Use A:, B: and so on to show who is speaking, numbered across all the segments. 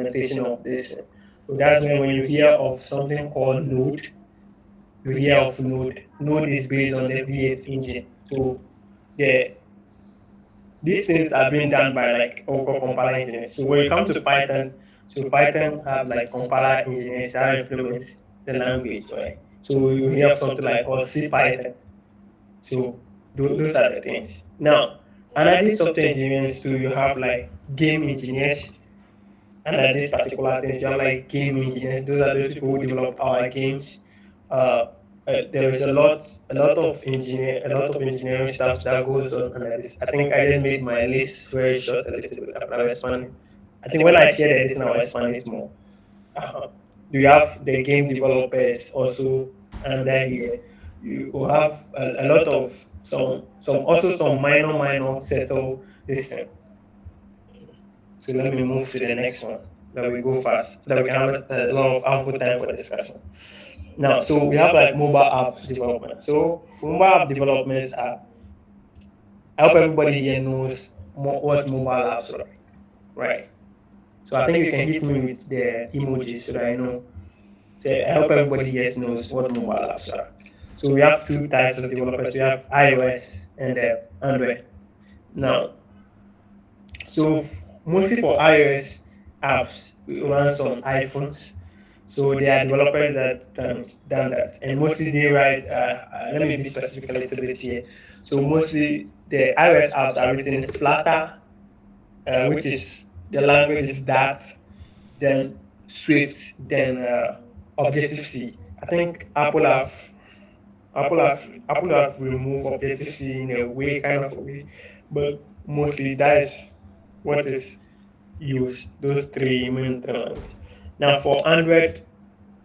A: implementation of this. So that's when you hear of something called Node, you hear of Node. Node is based on the V8 engine. So the these things are being done by like local compiler engineers. So when you come to Python, so Python have like compiler engineers that implement the language, right? So you hear of something like called C Python. So those are the things. Now, under this software engineers too, you have like game engineers. Under these particular things, you have like game engineers. Those are those people who develop our games. Uh, there is a lot of engineering stuff that goes on under this. I think I just made my list very short a little bit, but I'll expand it. I think when I share the list, now I'll expand it more. Uh, you have the game developers also under here. You will have a lot of some minor settle this thing. So let me move to the next one that we go fast so that we can have a lot of ample time for discussion. Now, so we have like mobile app development. So mobile app developments are, I hope everybody here knows what mobile apps are like, right? So I think you can hit me with the emojis so that I know. So I hope everybody here knows what mobile apps are. So we have two types of developers. We have iOS and Android. Now, so mostly for iOS apps, we runs on iPhones. So there are developers that done that, and mostly they write. Let me be specific a little bit here. So mostly the iOS apps are written in Flutter, which is the language is Dart, then Swift, then Objective C. I think Apple have removed Objective C in a way, kind of a way, but mostly that is what is used. Those three main languages. Now for Android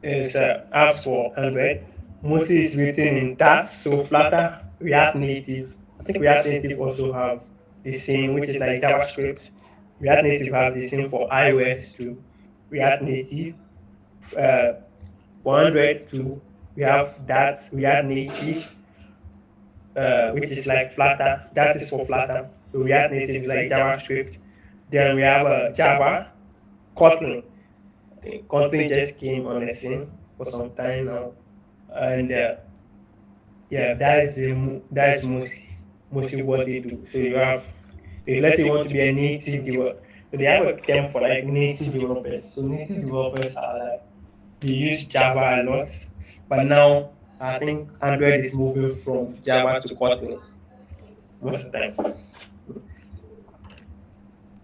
A: is apps for Android. Mostly it's written in Dart, so Flutter, React Native. I think React Native also have the same, which is like JavaScript. React Native have the same for iOS too. React Native. Uh, for Android too, we have that React Native, which is like Flutter. That is for Flutter. So React Native is like JavaScript. Then we have Java, Kotlin. I think Kotlin just came on the scene for some time now, and yeah, that is mostly what they do. So you have, if let's say you want to be a native developer, so they have a term for like native developers. So native developers are like they use Java a lot, but now I think Android is moving from Java to Kotlin most of the time.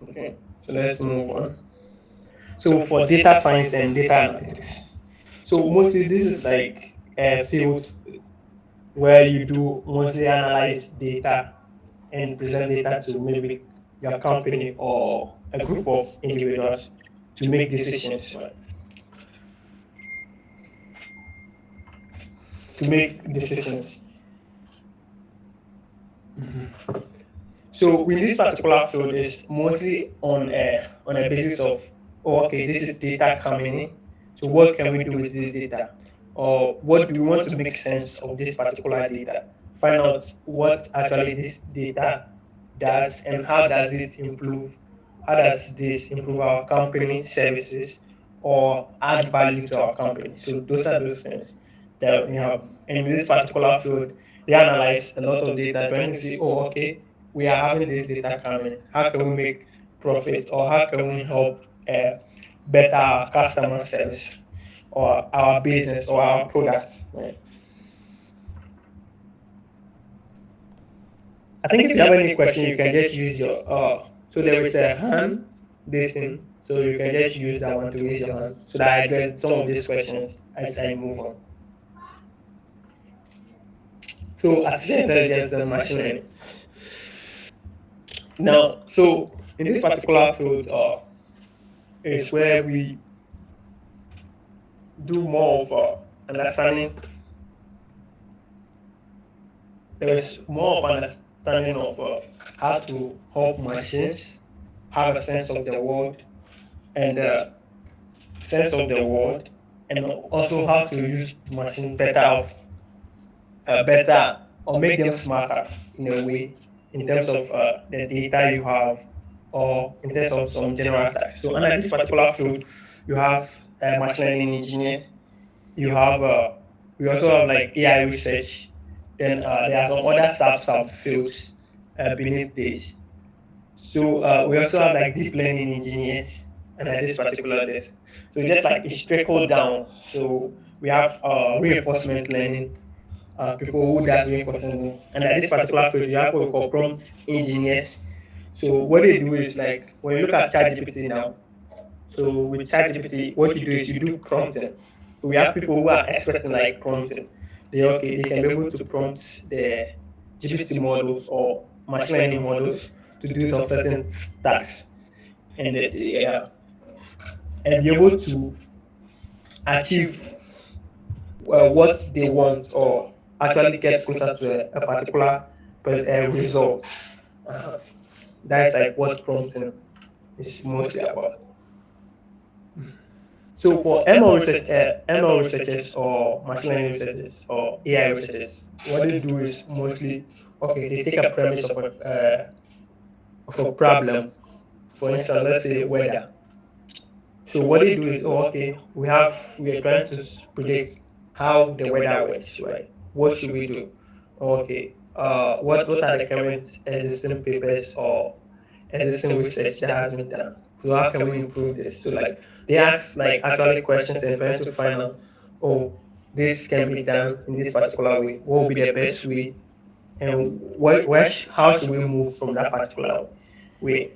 A: Okay, so let's move on. So for data science and data analytics, so mostly this is like a field where you do mostly analyze data and present data to maybe your company or a group of individuals to make decisions, right? To make decisions. Mhm. So in this particular field is mostly on a basis of, oh, okay, this is data coming in. So what can we do with this data? Or what do we want to make sense of this particular data? Find out what actually this data does and how does this improve our company services or add value to our company. So those are those things that we have. And in this particular field, they analyze a lot of data trying to see, oh, okay, we are having this data coming. How can we make profit or how can we help better our customer service or our business or our products? Right? I think if you have any question, you can just use your so there is a hand this thing, so you can just use that one to raise your hand so that I address some of these questions as I move on. So artificial intelligence and machine learning. Now, so in this particular field, is where we do more of understanding. There is more of understanding of how to help machines have a sense of the world and and also how to use machine better or make them smarter in a way in terms of the data you have or in terms of some general tasks. So under this particular field, you have machine learning engineer, you have we also have like AI research. Then there are some other sub fields beneath this. So we also have like deep learning engineers under this particular desk. So it's just like it's trickled down. So we have reinforcement learning, people who does reinforcement learning. And at this particular field, you have what we call prompt engineers. So what they do is like when you look at ChatGPT now, so with ChatGPT, what you do is you do prompting. So we have people who are experts in like prompting. They can be able to prompt the GPT models or machine learning models to do some certain tasks, and and be able to achieve what they want, or actually get closer to a particular result. Uh, that's like what prompting is mostly about. So for ML researchers or machine learning researchers or AI researchers, what they do is mostly okay. They take a premise of a problem. For instance, let's say weather. So what they do is, oh, okay, we are trying to predict how the weather works, right? What should we do? Okay, what are the current existing papers or existing research that has been done? So how can we improve this? So like they ask like actually questions and trying to find out, oh, this can be done in this particular way. What will be the best way, and how should we move from that particular way?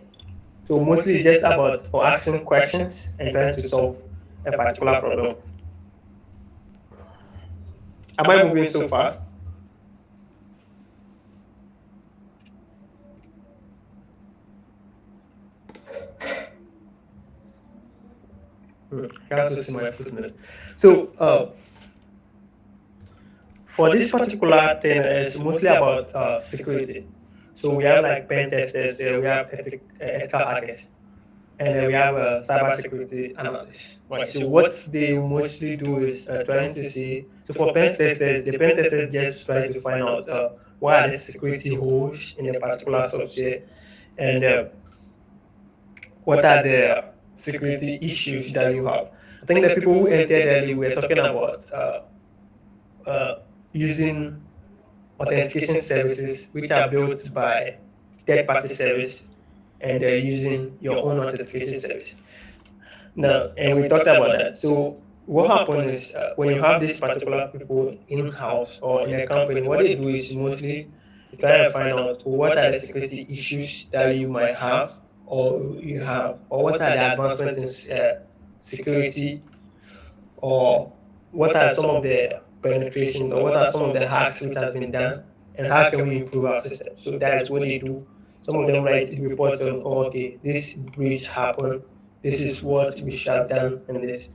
A: So mostly it's just about or asking questions and trying to solve a particular problem. Am I moving so fast? I can also see my footnote. So for this particular thing, it's mostly about security. So we have like pen testers, we have ethical hackers, and we have cyber security analysts. Right. So what they mostly do is trying to see. So for pen testers, the pen testers just try to find out what are the security holes in a particular software, and what are the security issues that you have. I think the people who entered early were talking about uh, using authentication services, which are built by third-party service, and using your own authentication service. Now, and we talked about that. So what happens is when you have these particular people in-house or in a company, what they do is mostly to try and find out what are the security issues that you might have or what are the advancements in security, or what are some of the penetration, or what are some of the hacks which has been done, and how can we improve our system. So that is what they do. Some of them write reports on, oh, okay, this breach happened, this is what we should have done, and this.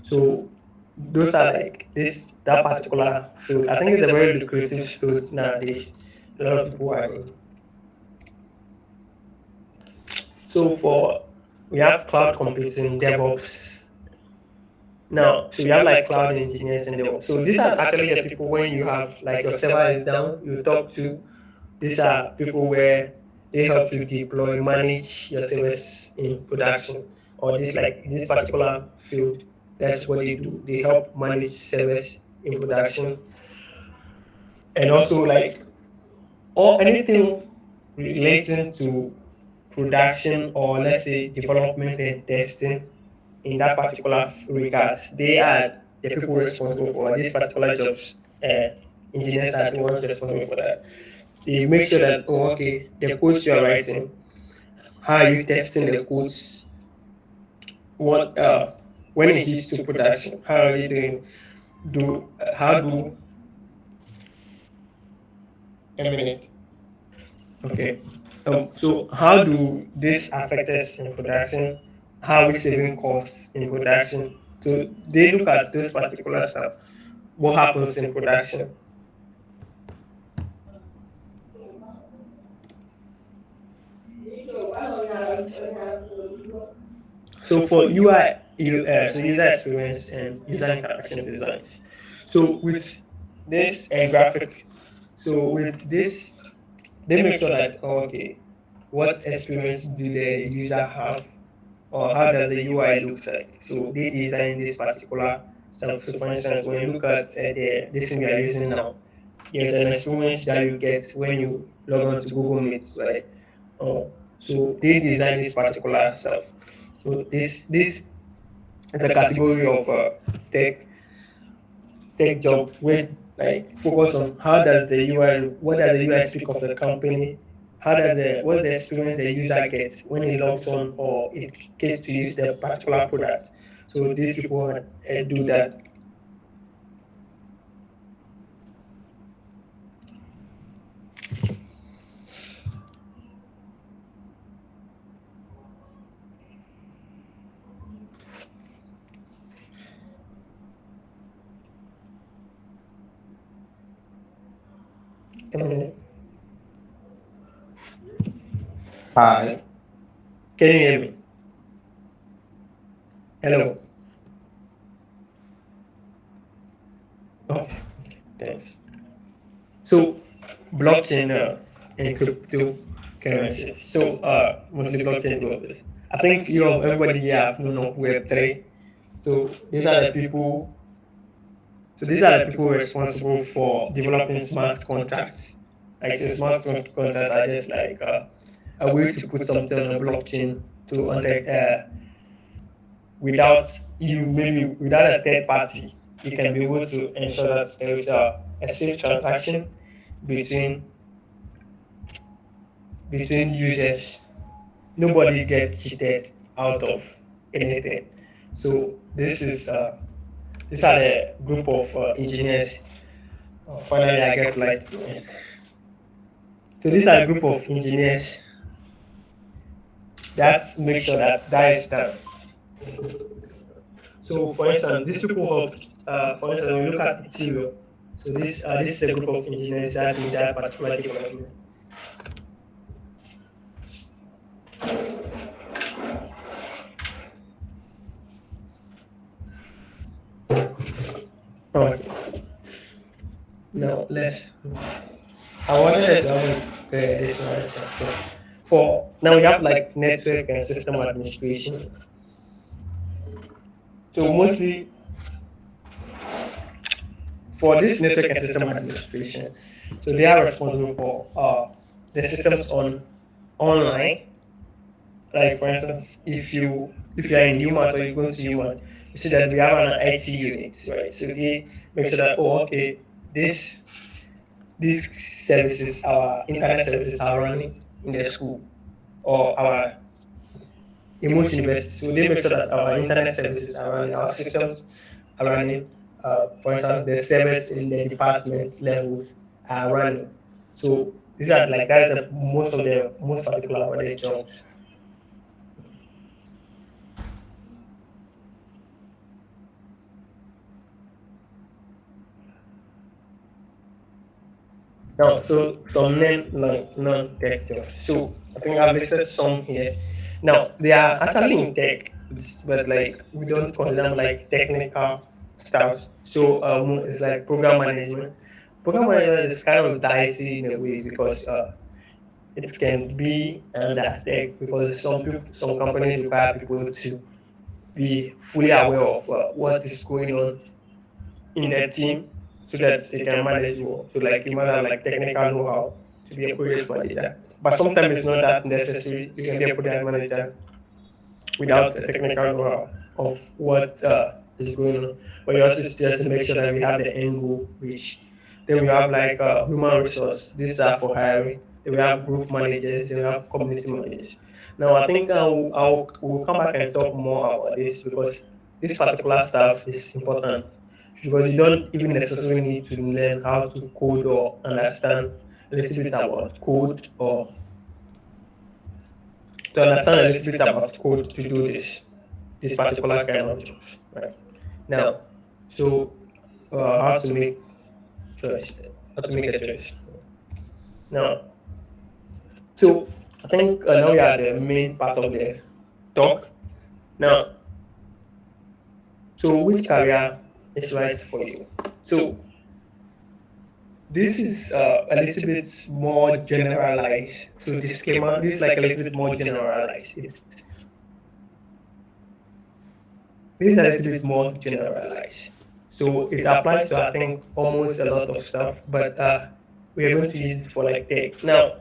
A: So those are like this that particular field. I think it's a very lucrative field nowadays. A lot of people are in. So for we have cloud computing, DevOps. Now, so we have like cloud engineers and DevOps. So these are actually the people when you have like your server is down, you talk to. These are people where they help you deploy, manage your service in production, or this particular field. That's what they do. They help manage service in production, and also like or anything relating to production, or let's say development and testing in that particular regards. They are the people responsible for these particular jobs. Engineers are the ones responsible for that. They make sure that, oh, okay, the codes you are writing, how are you testing the codes? What when it hits to production, how are you doing? How do a minute? Okay. So how do this affect us in production? How are we saving costs in production? So they look at those particular stuff. What happens in production? So for so user experience and user interaction designs. So with this and graphic, so with this, they make sure that, oh, okay, what experience do the user have, or how does the UI looks like. So they design this particular stuff. So for instance, when you look at the this thing we are using now, there's an experience that you get when you log on to Google Meets, right? So they design this particular stuff. So this is a category of tech job where like focus on how does the UI look, what does the UI speak of the company, how does the what's the experience the user gets when he logs on or it gets to use the particular product. So these people do that. Can
B: Hi.
A: can you hear me? Hello. Okay. Okay. Thanks. So blockchain and cryptocurrencies. So mostly blockchain developers. I think everybody here have known of Web3. So these are the people. So these are the people responsible for developing smart contracts. Like so, contracts are just like a way to put something on a blockchain to without you maybe without a third party, you can be able to ensure that there is a safe transaction between users. Nobody gets cheated out of anything. So these are the group of engineers. Finally, I get to like. So these are a group of engineers that make sure that that is done. So for instance, these people help. For instance, when we look at Ethereum, so this is a group of engineers that do that particular development. Okay. Now let's. I wanted us to have this semester. So for now, we have like network and system administration. So mostly for this network and system administration, so they are responsible for the systems on online. Like for instance, if you are in UMAT or you're going to UMAT, you see that we have an IT unit, right? So they make sure that okay, this these services, our internet services are running in the school or our in most universities. So they make sure that our internet services are running, our systems are running. For instance, the servers in the department levels are running. So these are like that's the most of the most particular about their jobs. Now, so some non-tech jobs. So I think I've listed some here. Now they are actually in tech, but like we don't consider them like technical stuff. So it's like program management. Program management is kind of dicey in a way because it can be under tech because some companies require people to be fully aware of what is going on in their team so that they can manage well. So like you must have like technical know-how to be a project manager. But sometimes it's not that necessary. You can be a project manager without a technical know-how of what is going on. But you also just make sure that we have the end goal reach. Then we have like human resource. These are for hiring. Then we have growth managers. Then we have community managers. Now I think we'll come back and talk more about this because this particular stuff is important because you don't even necessarily need to learn how to code or understand a little bit about code or to understand a little bit about code to do this particular kind of jobs, right? Now, so how to make choice, how to make a choice. Now, so I think now we are at the main part of the talk. Now, so which career is right for you? So this is a little bit more generalized. So the schema, this is like a little bit more generalized. This is a little bit more generalized. So it applies to I think almost a lot of stuff, but we are going to use it for like tech. Now,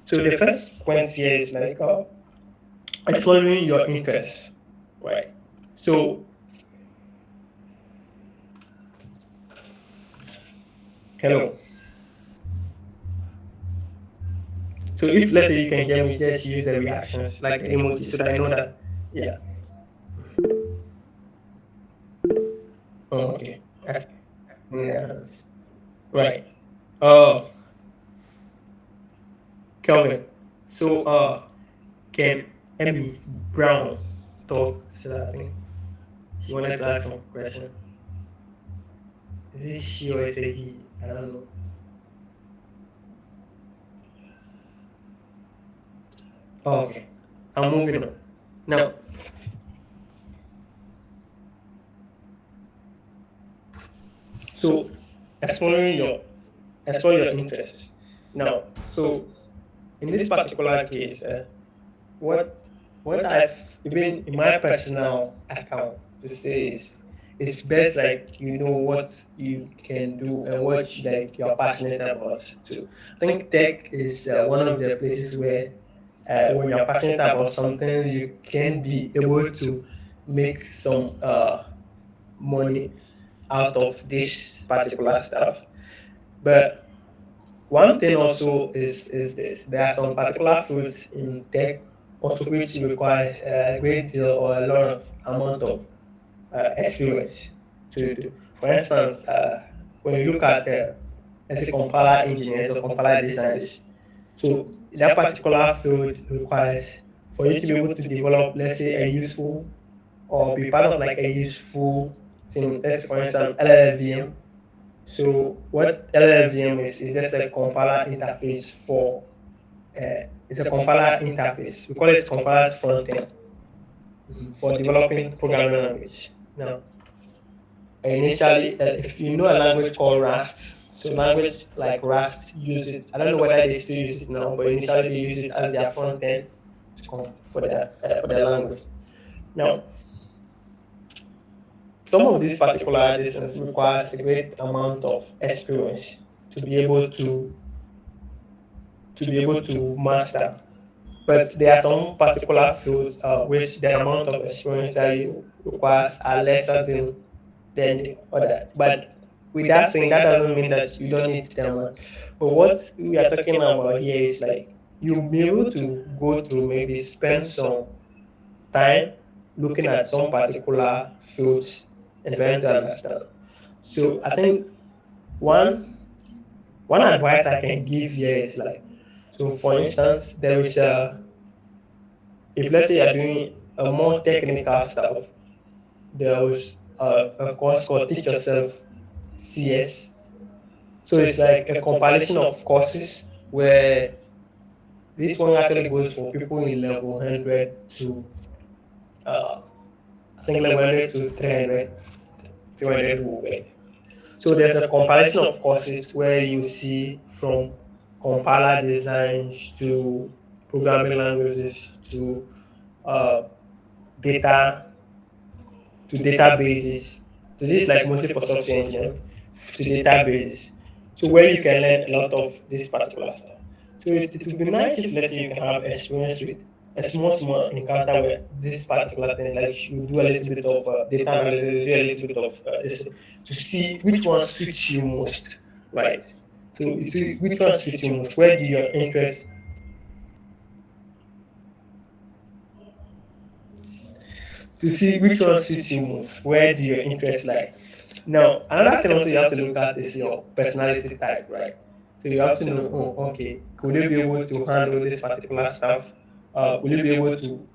A: so the first point here is like exploring your interests, right? So hello. So if let's say you can hear me, just use the reactions like the emoji so that I know that yeah. Oh, okay. Yeah. Right. Uh Kelvin. So can Emmy Brown talk so that I think she wanted to ask some question. Is it she or is it he? I don't know. Oh, okay. I'm moving on. Now, so exploring your explore your interests. Now, so in this particular case, what what I've even in my personal account to say is it's best like you know what you can do and what like you're passionate about too. I think tech is one of the places where when you're passionate about something you can be able to make some money out of this particular stuff. But one thing also is this: there are some particular fields in tech also which requires a great deal or a lot of amount of experience to do. For instance, when you look at let's say compiler engineers or compiler designers, so that particular field requires for you to be able to develop, let's say, a useful or be part of like a useful thing. Let's say, for instance, LLVM. So what LLVM is just a compiler interface for it's a compiler interface. We call it compiler front end for developing programming language. Now, initially, if you know a language called Rust, so language like Rust use it. I don't know whether they still use it now, but initially they use it as their front end for their language. Now, some of these particular distance requires a great amount of experience to be able to master. But there are some particular fields which the amount of experience that you requires are lesser than the other. But with that saying, that doesn't mean that you don't need them. But what we are talking about here is like you'll be able to go through maybe spend some time looking at some particular fields and trying to understand. So I think one one advice I can give here is like so for instance there is a if let's say you're doing a more technical stuff, there was a course called Teach Yourself CS. So it's like a compilation of courses where this one actually goes for people in level 100 to uh, I think level 100 to 300, 300 will work. So there's a compilation of courses where you see from compiler designs to programming languages to uh, data to databases. So this is like mostly for software engineering to databases. So where you can learn a lot of this particular stuff. So it would be nice if let's say you can have experience with a small encounter where this particular things like you do a little bit of data analysis, you do a little bit of this to see which one suits you most, right? So you see which one suits you most. Where do your interest to see which one suits you most? Where do your interest lie? Now, another thing also you have to look at is your personality type, right? So you have to know, oh, okay, could you be able to handle this particular stuff? Will you be able to,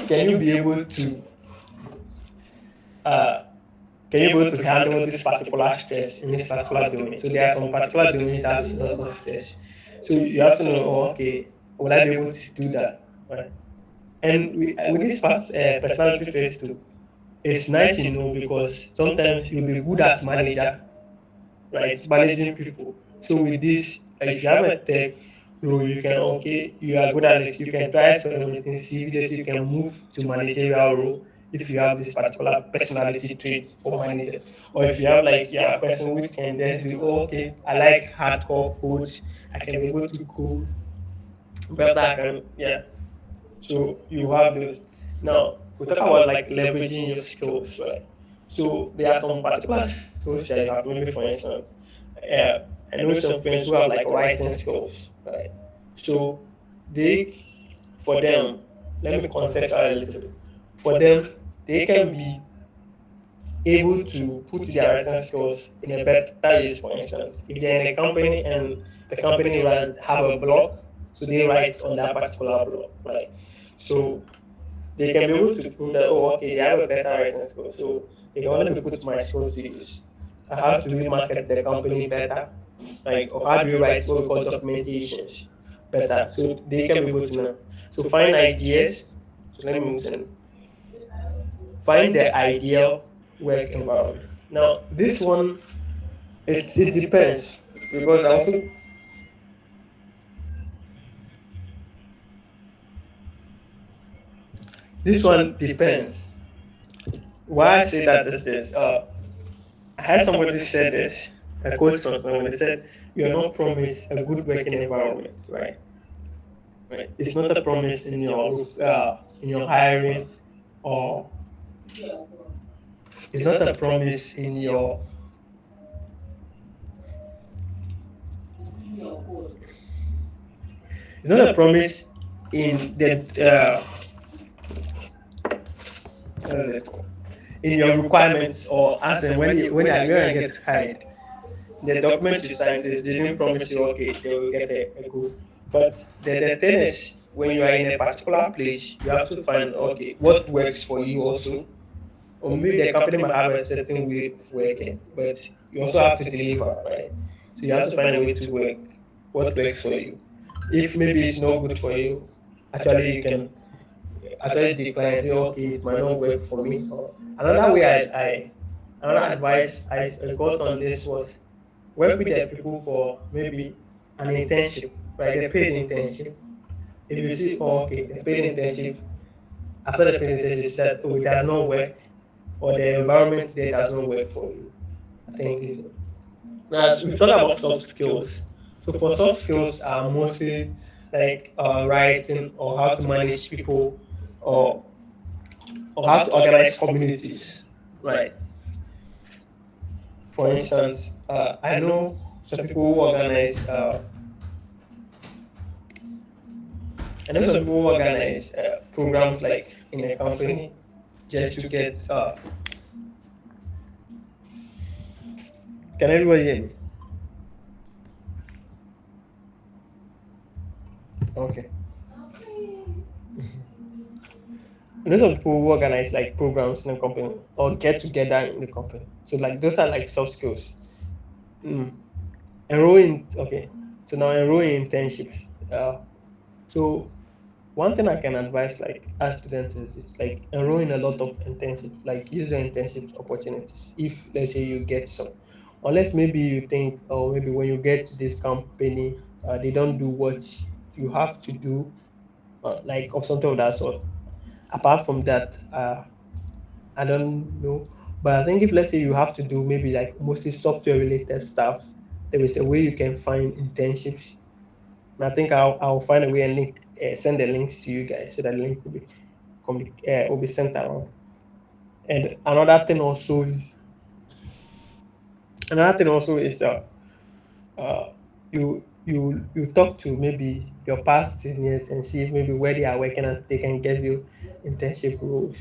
A: can you be able to, uh, can you be able to handle this particular stress in this particular domain? So there are some particular domains that have a lot of stress. So you have to know, oh, okay, will I be able to do that, right? And with this personality traits too, it's nice to know because sometimes you'll be good as manager, right? Managing people. So with this, if you have a tech role, you can okay, you are good at this, you can try experimenting, see if there's you can move to managerial role if you have this particular personality trait for manager. Or if you have like you're a person which can just do okay, I like hardcore codes, I can be able to code better, I can yeah. So you have those. Now we talk about like leveraging your skills, right? So there are some particular skills that you have. Maybe for instance, uh, I know some friends who have like writing skills, right? So they for them, let me contextualize a little bit. For them, they can be able to put their writing skills in a better use. For instance, if they're in a company and the company runs have a blog, so they write on that particular blog, right? So they can be able to prove that oh okay they have a better writing skill, so they can let me put my skills to use. How do we market the company better, like or how do we write what we call documentations better, so they can be able to know. So find ideas. So let me move on. Find the ideal work environment. Now this one, it depends because I also, this one depends. Why I say that is this. I had somebody said this, a quote from someone. They said, "You are not promised a good working environment, right? Right. It's not a promise in your hiring, or it's not a promise in your it's not a promise in the what is it called? In your requirements, or as in when I get hired, the document you signed is they didn't promise you okay they will get a good. But the thing is when you are in a particular place, you have to find okay what works for you also. Or maybe the company might have a certain way of working, but you also have to deliver, right? So you have to find a way to work what works for you. If maybe it's not good for you, actually you can actually decline and say, okay, it might not work for me. Or another way another advice I got on this was work with the people for maybe an internship, right? The paid internship. If you see, oh, okay, the paid internship, after the paid internship, you see that, oh, it does not work, or the environment there does not work for you. I think is now we've talked about soft skills. So for soft skills are mostly like writing or how to manage people, or how to organize communities, right? For instance, I know some people who organize. I know some people who organize programs like in a company just to get. Can everybody hear me? Okay. You know some people who organize like programs in a company or get together in the company. So like those are like soft skills. Mm. Enroll in okay. So now enroll in internships. So one thing I can advise like as students is it's like enroll in a lot of internships, like use your internships opportunities. If let's say you get some, unless maybe you think or maybe when you get to this company, they don't do what you have to do, like of something of that sort. Apart from that, I don't know. But I think if let's say you have to do maybe like mostly software related stuff, there is a way you can find internships. And I think I'll find a way and link send the links to you guys so that the link will be will be sent around. And another thing also is uh you talk to maybe your past seniors and see if maybe where they are working and they can give you internship roles.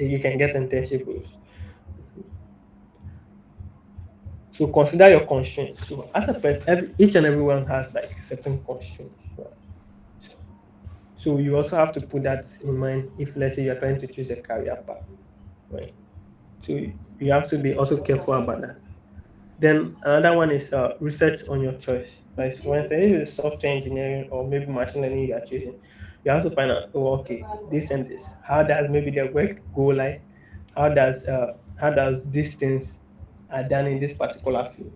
A: You can get internship roles. So consider your constraints. So as a person, each and everyone has like certain constraints. Right? So you also have to put that in mind if let's say you're trying to choose a career path. Right. So you have to be also careful about that. Then another one is research on your choice. Like for instance, if it's software engineering or maybe machine learning you are choosing, you have to find out, oh, okay, this and this. How does maybe the work go like? how does these things are done in this particular field.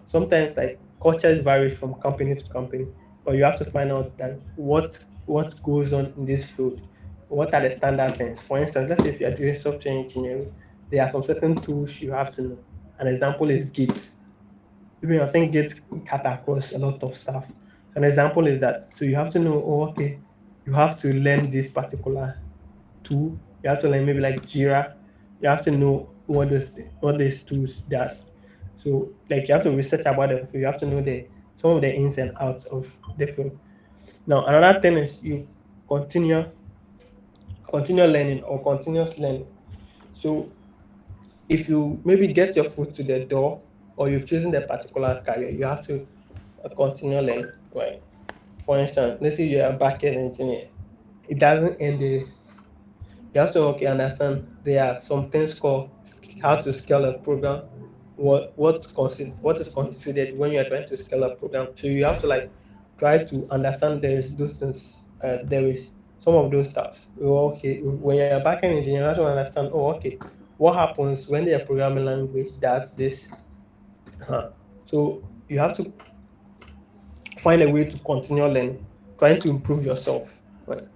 A: Sometimes like cultures vary from company to company, but you have to find out that what goes on in this field. What are the standard things? For instance, let's say if you are doing software engineering, there are some certain tools you have to know. An example is Git. Even I think Git cut across a lot of stuff. An example is that so you have to know, oh, okay, you have to learn this particular tool. You have to learn maybe like Jira. You have to know what this tools does. So like you have to research about the field. You have to know the some of the ins and outs of the field. Now another thing is you continue continue learning or continuous learning. So if you maybe get your foot to the door or you've chosen a particular career, you have to continue learning. Right. For instance, let's say you're a backend engineer. It doesn't end the you have to okay understand there are some things called how to scale a program, what is considered when you are trying to scale a program. So you have to like try to understand there is those things. There is some of those stuff. Okay, when you're a backend engineer, you have to understand. Oh, okay, what happens when the programming language does this? Uh-huh. So you have to find a way to continue learning, trying to improve yourself. Right.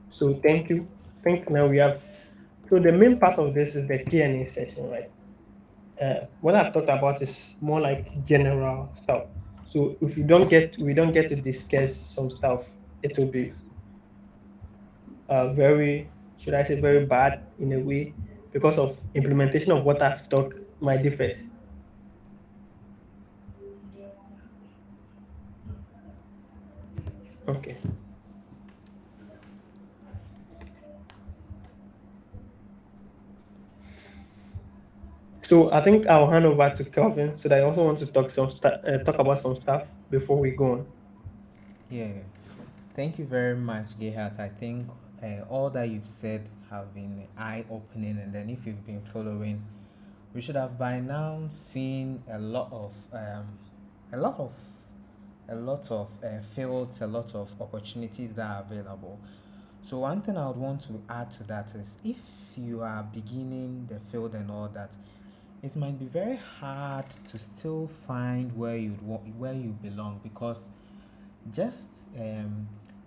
A: So thank you. I think now we have. So the main part of this is the Q&A session, right? What I've talked about is more like general stuff. So if we don't get to discuss some stuff, it will be very, should I say, very bad in a way because of implementation of what I've talked might differ. Okay. So I think I'll hand over to Kelvin so that I also want to talk about some stuff before we go on.
B: Yeah. Thank you very much, Gehat. I think all that you've said have been eye-opening, and then if you've been following, we should have by now seen a lot of, fields, a lot of opportunities that are available. So one thing I would want to add to that is if you are beginning the field and all that, it might be very hard to still find where you belong because just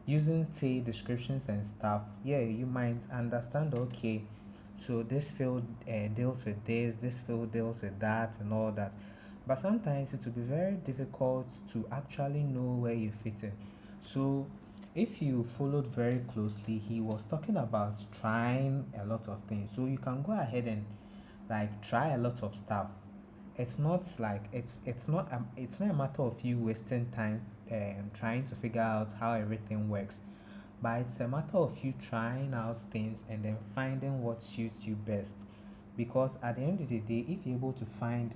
B: using say descriptions and stuff, yeah, you might understand, okay, so this field deals with this field deals with that and all that, but sometimes it will be very difficult to actually know where you fit in. So if you followed very closely, he was talking about trying a lot of things, so you can go ahead and like try a lot of stuff. It's not like it's not a matter of you wasting time trying to figure out how everything works, but it's a matter of you trying out things and then finding what suits you best. Because at the end of the day, if you're able to find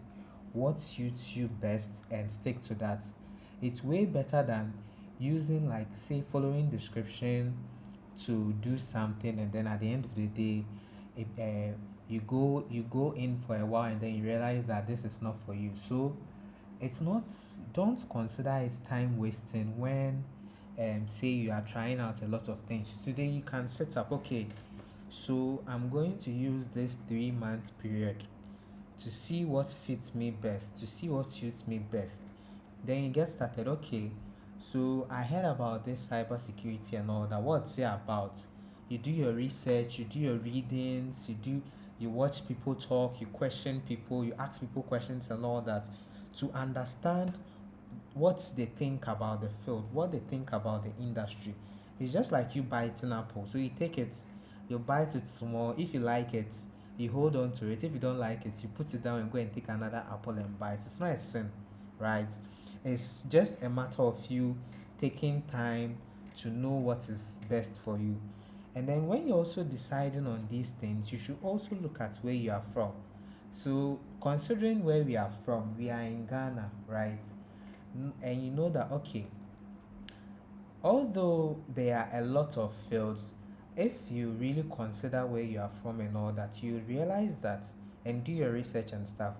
B: what suits you best and stick to that, it's way better than using like say following description to do something and then at the end of the day you go in for a while and then you realize that this is not for you. So it's not, don't consider it time wasting when say you are trying out a lot of things. Today you can set up, okay, so I'm going to use this 3 months period to see what fits me best, to see what suits me best. Then you get started. Okay, so I heard about this cybersecurity and all that. What's it about? You do your research, you do your readings, you watch people talk, you question people, you ask people questions and all that to understand what they think about the field, what they think about the industry. It's just like you biting apple. So you take it, you bite it small. If you like it, you hold on to it. If you don't like it, you put it down and go and take another apple and bite. It's not a sin, right? It's just a matter of you taking time to know what is best for you. And then when you're also deciding on these things, you should also look at where you are from. So considering where we are from, we are in Ghana, right? And you know that, okay, although there are a lot of fields, if you really consider where you are from and all that, you realize that, and do your research and stuff,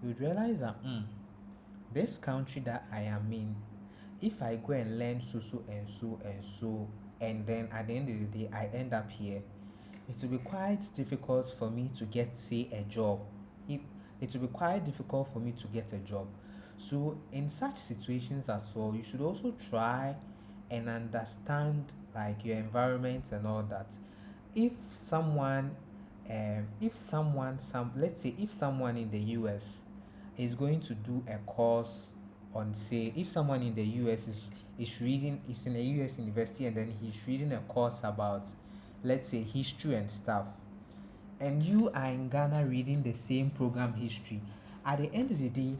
B: you realize that this country that I am in, if I go and learn so so and so and so, and then at the end of the day I end up here, it will be quite difficult for me to get, say, a job. If it will be quite difficult for me to get a job. So in such situations as well, you should also try and understand like your environment and all that. If someone if someone some let's say if someone in the US is going to do a course on, say, if someone in the US is in a US university, and then he's reading a course about, let's say, history and stuff, and you are in Ghana reading the same program, history, at the end of the day,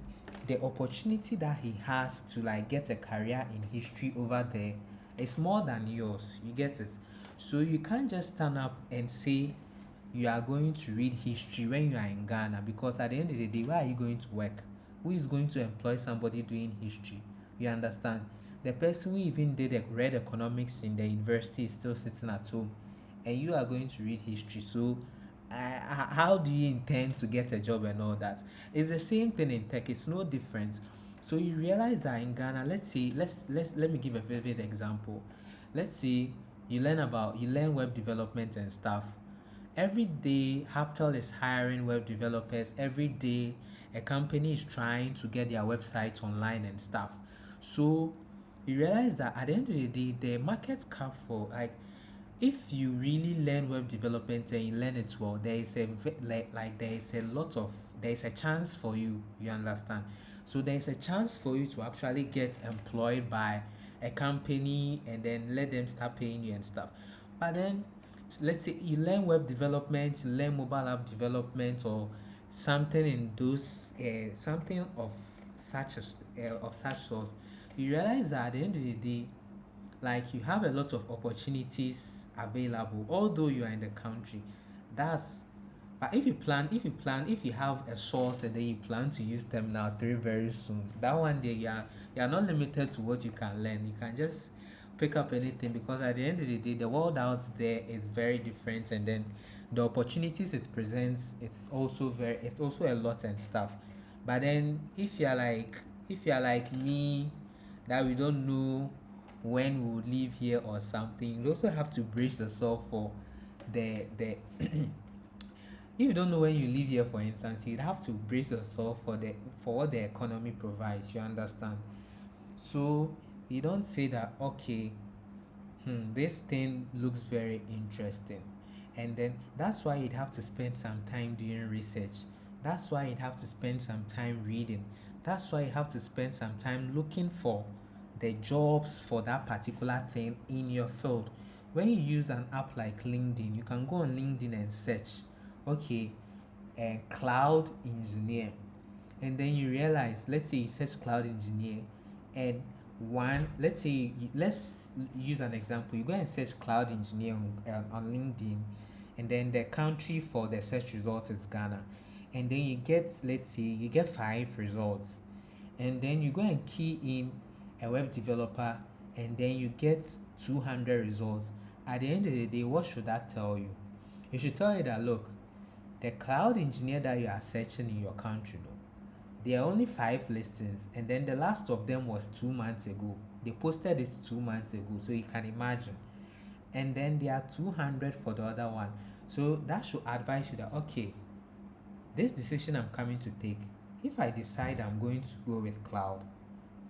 B: the opportunity that he has to like get a career in history over there is more than yours. You get it? So you can't just stand up and say you are going to read history when you are in Ghana, because at the end of the day, where are you going to work? Who is going to employ somebody doing history? You understand? The person who even read economics in the university is still sitting at home, and you are going to read history. So how do you intend to get a job and all that? It's the same thing in tech. It's no different. So you realize that in Ghana, let's say, let me give a vivid example. Let's say you learn web development and stuff. Every day Haptel is hiring web developers. Every day a company is trying to get their website online and stuff. So you realize that at the end of the day, the market cap for, like, if you really learn web development and you learn it well, there is there is a lot of, there is a chance for you. You understand? So there is a chance for you to actually get employed by a company, and then let them start paying you and stuff. But then, let's say you learn web development, you learn mobile app development, or something in those something of such sort. You realize that at the end of the day, like, you have a lot of opportunities available, although you are in the country. That's But if you have a source and then you plan to use Terminal 3 very soon, that one day you are not limited to what you can learn. You can just pick up anything, because at the end of the day, the world out there is very different, and then the opportunities it presents, it's also a lot and stuff. But then if you're like me, that we don't know when we'll leave here or something, you also have to brace yourself for the if you don't know when you leave here, for instance, you'd have to brace yourself for what the economy provides. You understand? So you don't say that, okay, this thing looks very interesting, and then that's why you'd have to spend some time doing research. That's why you'd have to spend some time reading. That's why you have to spend some time looking for the jobs for that particular thing in your field. When you use an app like LinkedIn, you can go on LinkedIn and search, okay, cloud engineer, and then you realize, let's say you search cloud engineer, and let's use an example. You go and search cloud engineer on LinkedIn, and then the country for the search result is Ghana, and then you get, let's say you get 5 results, and then you go and key in a web developer, and then you get 200 results. At the end of the day, what should that tell you? It should tell you that, look, the cloud engineer that you are searching in your country, no, there are only 5 listings, and then the last of them was 2 months ago. They posted it 2 months ago, so you can imagine. And then there are 200 for the other one. So that should advise you that, okay, this decision I'm coming to take, if I decide I'm going to go with cloud,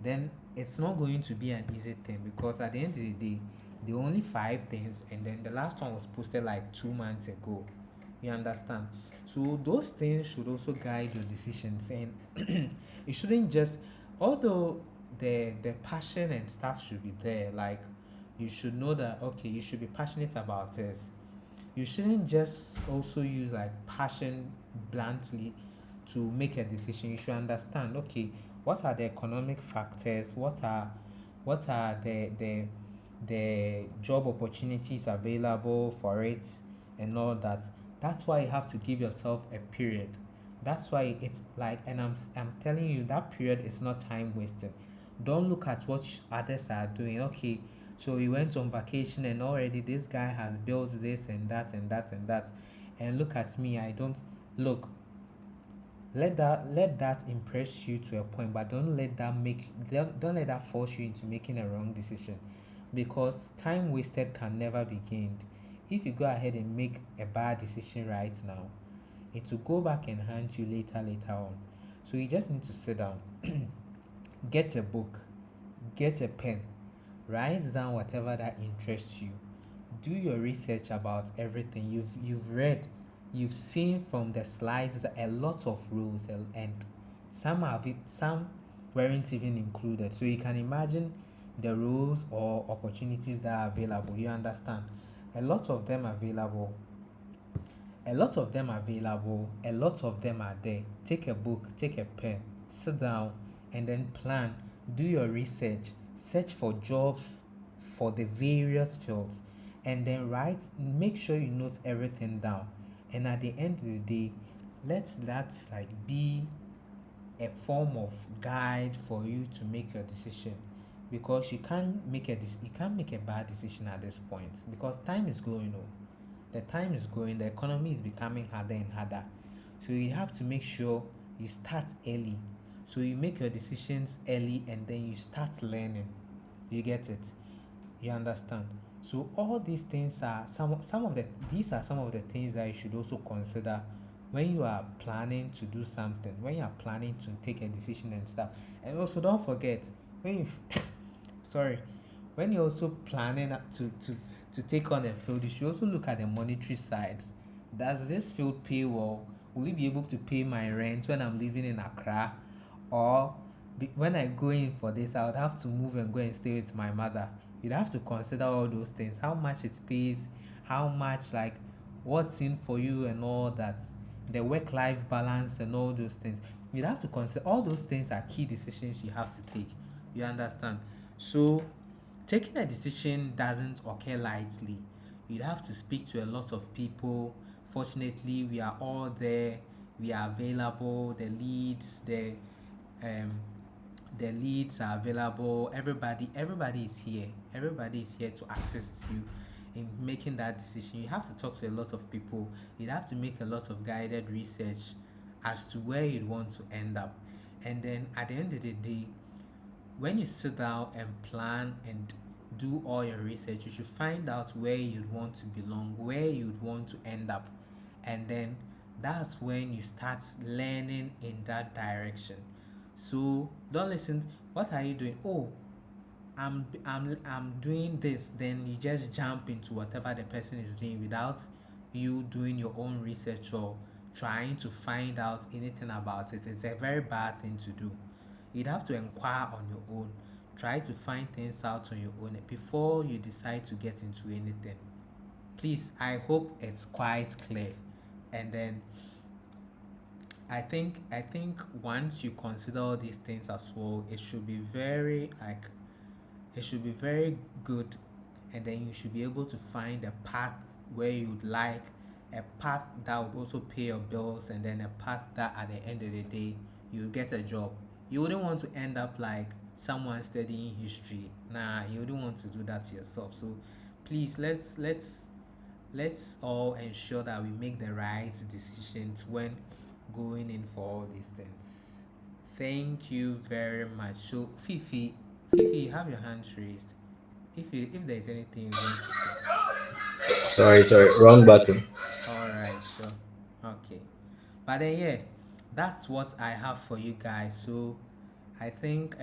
B: then it's not going to be an easy thing, because at the end of the day, there are only 5 things, and then the last one was posted like 2 months ago. You understand? So those things should also guide your decisions, and it shouldn't just, although the passion and stuff should be there, like, you should know that, okay, you should be passionate about it. You shouldn't just also use like passion bluntly to make a decision. You should understand, okay, what are the economic factors, what are the job opportunities available for it, and all that. That's why you have to give yourself a period. That's why it's like, and I'm telling you, that period is not time wasting. Don't look at what others are doing. Okay, so we went on vacation, and already this guy has built this and that and that and that, and look at me. I don't look. Let that impress you to a point, but don't let that force you into making a wrong decision, because time wasted can never be gained. If you go ahead and make a bad decision right now, it will go back and haunt you later on. So you just need to sit down, get a book, get a pen, write down whatever that interests you. Do your research about everything you've read. You've seen from the slides a lot of rules, and some weren't even included. So you can imagine the rules or opportunities that are available. You understand? A lot of them available. A lot of them are available, a lot of them are there. Take a book, take a pen, sit down, and then plan. Do your research, search for jobs for the various fields, and then write. Make sure you note everything down. And at the end of the day, let that like be a form of guide for you to make your decision, because you can't make a bad decision at this point, because time is going on. The time is going, the economy is becoming harder and harder. So you have to make sure you start early. So you make your decisions early and then you start learning. You get it? You understand? So all these things are some of the these are some of the things that you should also consider when you are planning to do something, when you are planning to take a decision and stuff. And also don't forget, when you sorry, when you're also planning to take on a field, you should also look at the monetary sides. Does this field pay well? Will you be able to pay my rent when I'm living in Accra? Or when I go in for this, I would have to move and go and stay with my mother. You'd have to consider all those things, how much it pays, how much, like, what's in for you and all that, the work-life balance and all those things. You'd have to consider all those things are key decisions you have to take. You understand? So taking a decision doesn't occur lightly. You'd have to speak to a lot of people. Fortunately, we are all there. We are available. Um the leads are available. Everybody is here. Everybody is here to assist you in making that decision. You have to talk to a lot of people. You have to make a lot of guided research as to where you want to end up. And then at the end of the day, when you sit down and plan and do all your research, you should find out where you'd want to belong, where you'd want to end up. And then that's when you start learning in that direction. So don't listen. What are you doing? Oh, I'm doing this. Then you just jump into whatever the person is doing without you doing your own research or trying to find out anything about it. It's a very bad thing to do. You'd have to inquire on your own. Try to find things out on your own before you decide to get into anything. Please, I hope it's quite clear. And then I think once you consider all these things as well, it should be very good, and then you should be able to find a path where you'd like, a path that would also pay your bills, and then a path that at the end of the day you get a job. You wouldn't want to end up like someone studying history. Nah, you wouldn't want to do that to yourself. So please, let's all ensure that we make the right decisions when going in for all these things. Thank you very much. So Fifi, you have your hands raised. If there's anything you're going to say.
C: Sorry, wrong button.
B: All right, sure. Okay. But then yeah, that's what I have for you guys. So I think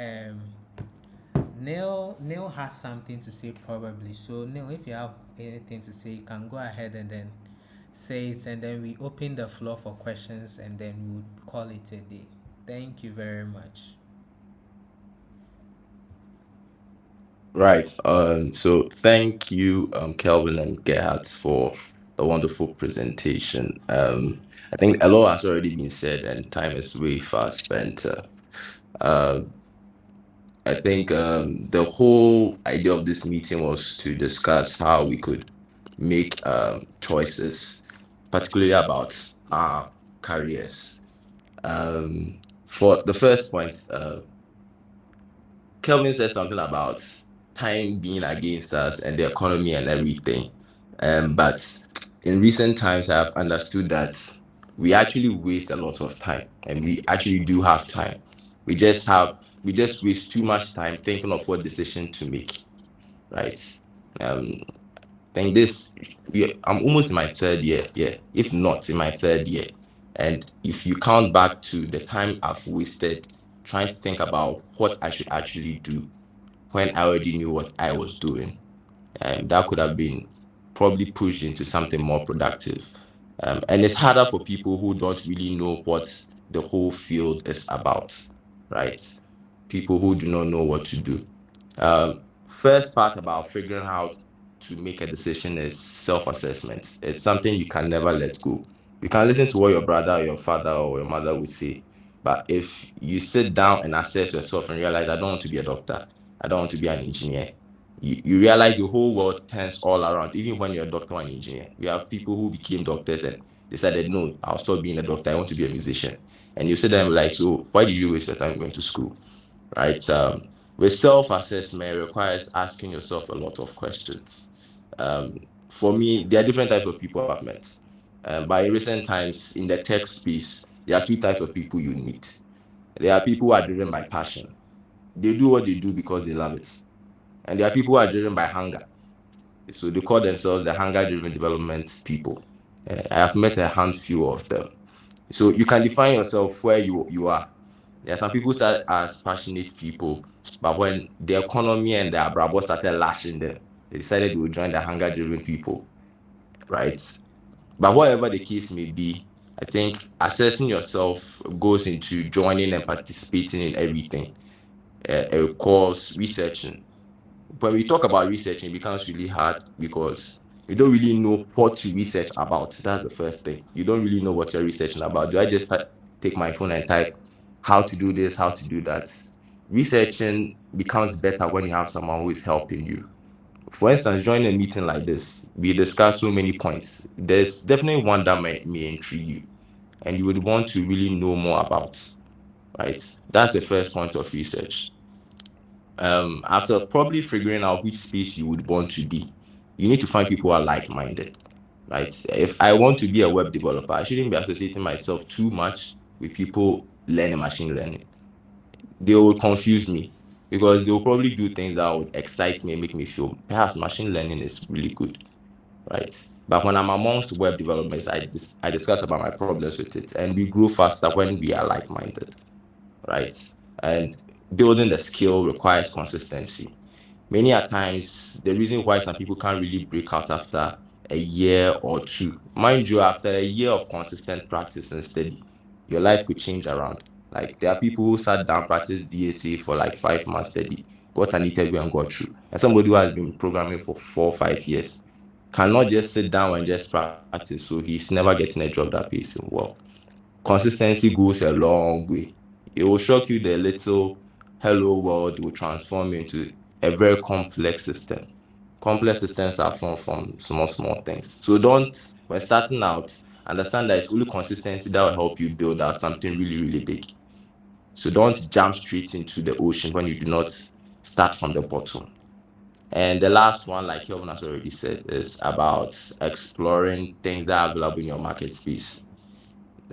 B: Neil has something to say probably. So Neil, if you have anything to say, you can go ahead and then say it, and then we open the floor for questions, and then we'll call it a day. Thank you very much.
C: Right. So thank you, Kelvin and Gerhard, for a wonderful presentation. I think a lot has already been said, and time is way fast spent. Uh, I think the whole idea of this meeting was to discuss how we could make choices, particularly about our careers. For the first point, Kelvin said something about time being against us and the economy and everything. But in recent times, I've understood that we actually waste a lot of time, and we actually do have time. We just waste too much time thinking of what decision to make, right? Um, think this I'm almost in my third year, yeah, if not in my third year. And if you count back to the time I've wasted trying to think about what I should actually do when I already knew what I was doing, that could have been probably pushed into something more productive. And it's harder for people who don't really know what the whole field is about, right? People who do not know what to do. First part about figuring out to make a decision is self-assessment. It's something you can never let go. You can listen to what your brother or your father or your mother would say, but if you sit down and assess yourself and realize, I don't want to be a doctor, I don't want to be an engineer, you realize the whole world turns all around. Even when you're a doctor or an engineer, we have people who became doctors and decided, no, I'll stop being a doctor, I want to be a musician. And you sit there and be like, so why did you waste your time going to school? Right? With self-assessment, it requires asking yourself a lot of questions. Um, for me, there are different types of people I've met. But in recent times, in the tech space, there are two types of people you meet. There are people who are driven by passion. They do what they do because they love it. And there are people who are driven by hunger. So they call themselves the hunger-driven development people. I have met a handful of them. So you can define yourself where you are. There are some people start as passionate people, but when the economy and the abrabo started lashing them, they decided they would join the hunger-driven people, right? But whatever the case may be, I think assessing yourself goes into joining and participating in everything. It calls researching. When we talk about researching, it becomes really hard because you don't really know what to research about. That's the first thing. You don't really know what you're researching about. Do I just take my phone and type how to do this, how to do that? Researching becomes better when you have someone who is helping you. For instance, join a meeting like this, we discuss so many points. There's definitely one that may intrigue you and you would want to really know more about, right? That's the first point of research. After probably figuring out which space you would want to be, you need to find people who are like-minded, right? If I want to be a web developer, I shouldn't be associating myself too much with people learning machine learning. They will confuse me because they will probably do things that would excite me and make me feel perhaps machine learning is really good, right? But when I'm amongst web developers, I discuss about my problems with it, and we grow faster when we are like-minded, right? And building the skill requires consistency. Many a times, the reason why some people can't really break out after a year or two, mind you, after a year of consistent practice and study, your life could change around. Like there are people who sat down, practiced DSA for like 5 months study, got an interview and got through. And somebody who has been programming for 4 or 5 years cannot just sit down and just practice. So he's never getting a job that pays him well. Consistency goes a long way. It will shock you the little hello world will transform you into a very complex system. Complex systems are formed from small, small things. So don't, when starting out, understand that it's only consistency that will help you build out something really, really big. So don't jump straight into the ocean when you do not start from the bottom. And the last one, like Kelvin has already said, is about exploring things that are available in your market space.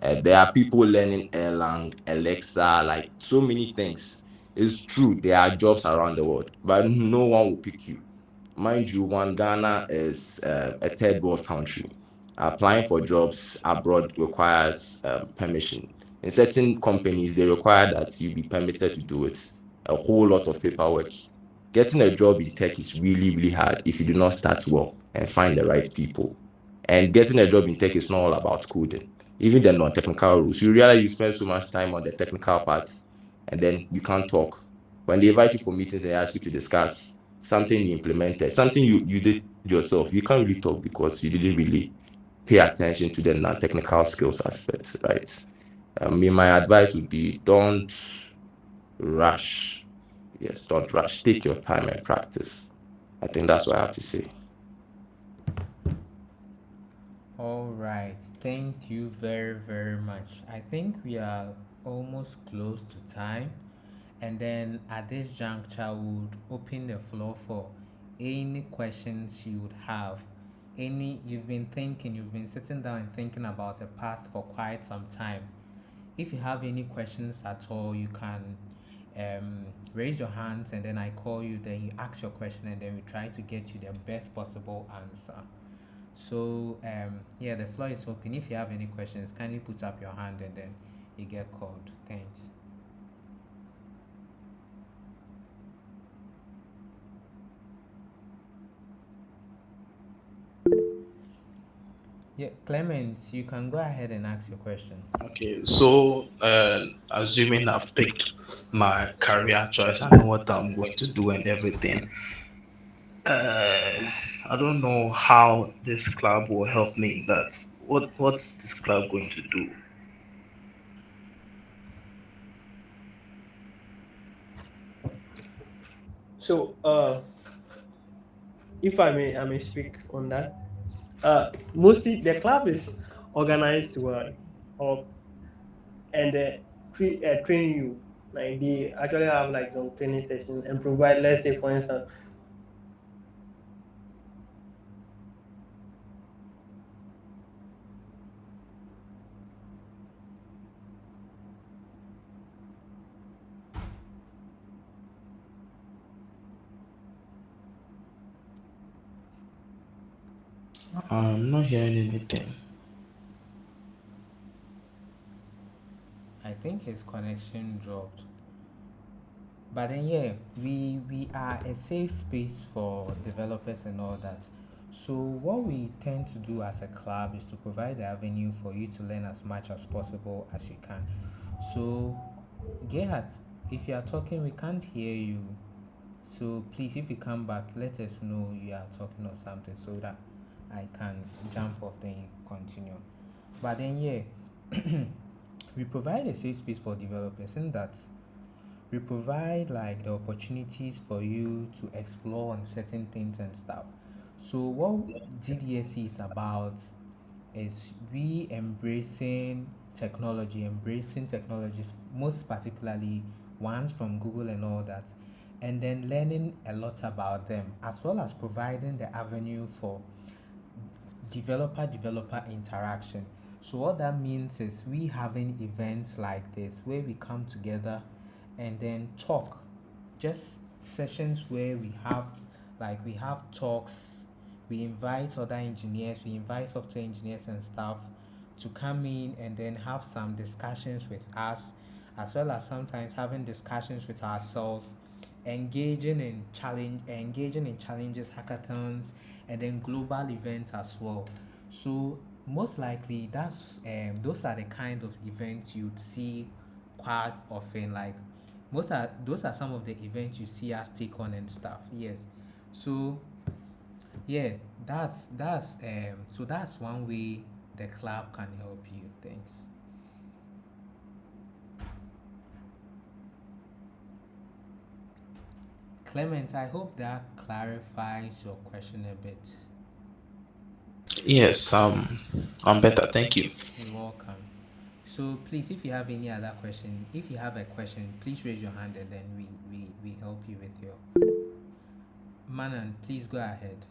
C: There are people learning Erlang, Alexa, like so many things. It's true, there are jobs around the world, but no one will pick you. Mind you, one Ghana is a third world country. Applying for jobs abroad requires permission. In certain companies, they require that you be permitted to do it. A whole lot of paperwork. Getting a job in tech is really, really hard if you do not start well and find the right people. And getting a job in tech is not all about coding. Even the non-technical rules, you realize you spend so much time on the technical parts, and then you can't talk. When they invite you for meetings and they ask you to discuss something you implemented, something you did yourself, you can't really talk because you didn't really pay attention to the non-technical skills aspects, right? My advice would be don't rush. Yes, don't rush. Take your time and practice. I think that's what I have to say.
B: All right, thank you very, very much. I think we are almost close to time, and then at this juncture, we would open the floor for any questions you would have. you've been thinking, you've been sitting down and thinking about a path for quite some time. If you have any questions at all, you can raise your hands and then I call you, then you ask your question and then we try to get you the best possible answer. So yeah, the floor is open. If you have any questions, kindly put up your hand and then you get called. Thanks. Yeah, Clement, you can go ahead and ask your question.
D: Okay, so assuming I've picked my career choice, I know what I'm going to do and everything. Uh, I don't know how this club will help me in that. What's this club going to do?
A: So, if I may speak on that. Mostly the club is organized to or and train you. Like they actually have like some training sessions and provide, let's say for instance,
D: I'm not hearing anything.
B: I think his connection dropped. But then yeah, we are a safe space for developers and all that. So what we tend to do as a club is to provide the avenue for you to learn as much as possible as you can. So Gerhard, if you are talking, we can't hear you. So please, if you come back, let us know you are talking or something so that I can jump off, then you continue. But then yeah, we provide a safe space for developers in that we provide like the opportunities for you to explore on certain things and stuff. So what GDSC is about is we embracing technologies, most particularly ones from Google and all that, and then learning a lot about them, as well as providing the avenue for developer interaction. So what that means is we having events like this where we come together and then talk, just sessions where we have talks, we invite other engineers, we invite software engineers and stuff to come in and then have some discussions with us, as well as sometimes having discussions with ourselves, engaging in challenges, hackathons, and then global events as well. So most likely that's those are the kind of events you'd see quite often. Like most are those are some of the events you see us take on and stuff. Yes. So yeah, that's one way the club can help you. Thanks. Clement, I hope that clarifies your question a bit.
D: Yes, I'm better. Thank you.
B: You're welcome. So please, if you have any other question, if you have a question, please raise your hand and then we help you with your Manan, please go ahead.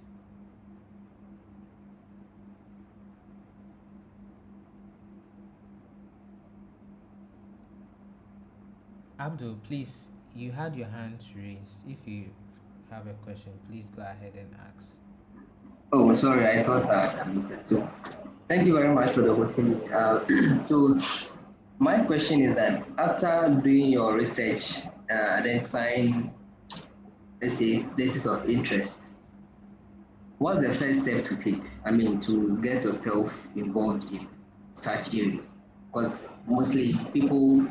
B: Abdul, please, you had your hand raised. If you have a question, please go ahead and ask.
E: Oh, sorry, I thought I muted. So, thank you very much for the opportunity. So, my question is that after doing your research, identifying, let's say, places of interest, what's the first step to take? I mean, to get yourself involved in such area, because mostly people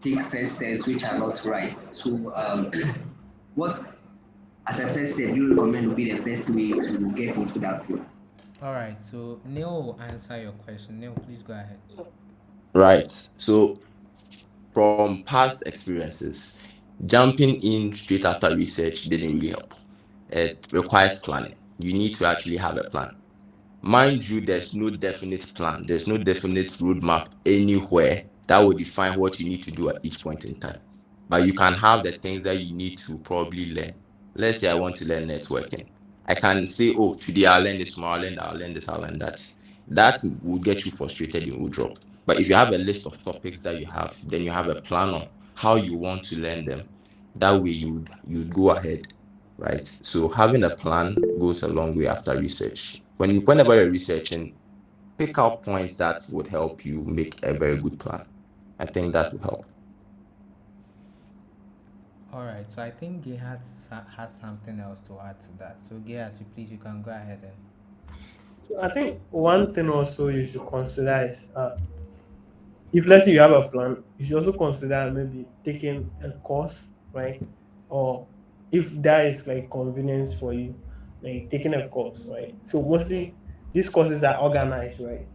E: take first steps which are not right. So, what as a first step you recommend would be the best way to get into that field?
B: All right, so Neil will answer your question. Neil, please go ahead.
C: Right. So from past experiences, jumping in straight after research didn't really help. It requires planning. You need to actually have a plan. Mind you, there's no definite plan, there's no definite roadmap anywhere that will define what you need to do at each point in time. But you can have the things that you need to probably learn. Let's say I want to learn networking. I can say, oh, today I'll learn this, tomorrow I'll learn that, I'll learn this, I'll learn that. That will get you frustrated, you will drop. But if you have a list of topics that you have, then you have a plan on how you want to learn them. That way you go ahead, right? So having a plan goes a long way after research. Whenever you're researching, pick out points that would help you make a very good plan. I think that will help.
B: All right, so I think Gerhard has something else to add to that. So Gerhard, please, you can go ahead and.
A: So I think one thing also you should consider is if let's say you have a plan, you should also consider maybe taking a course, right? Or if that is like convenience for you, like taking a course, right? So mostly these courses are organized, right?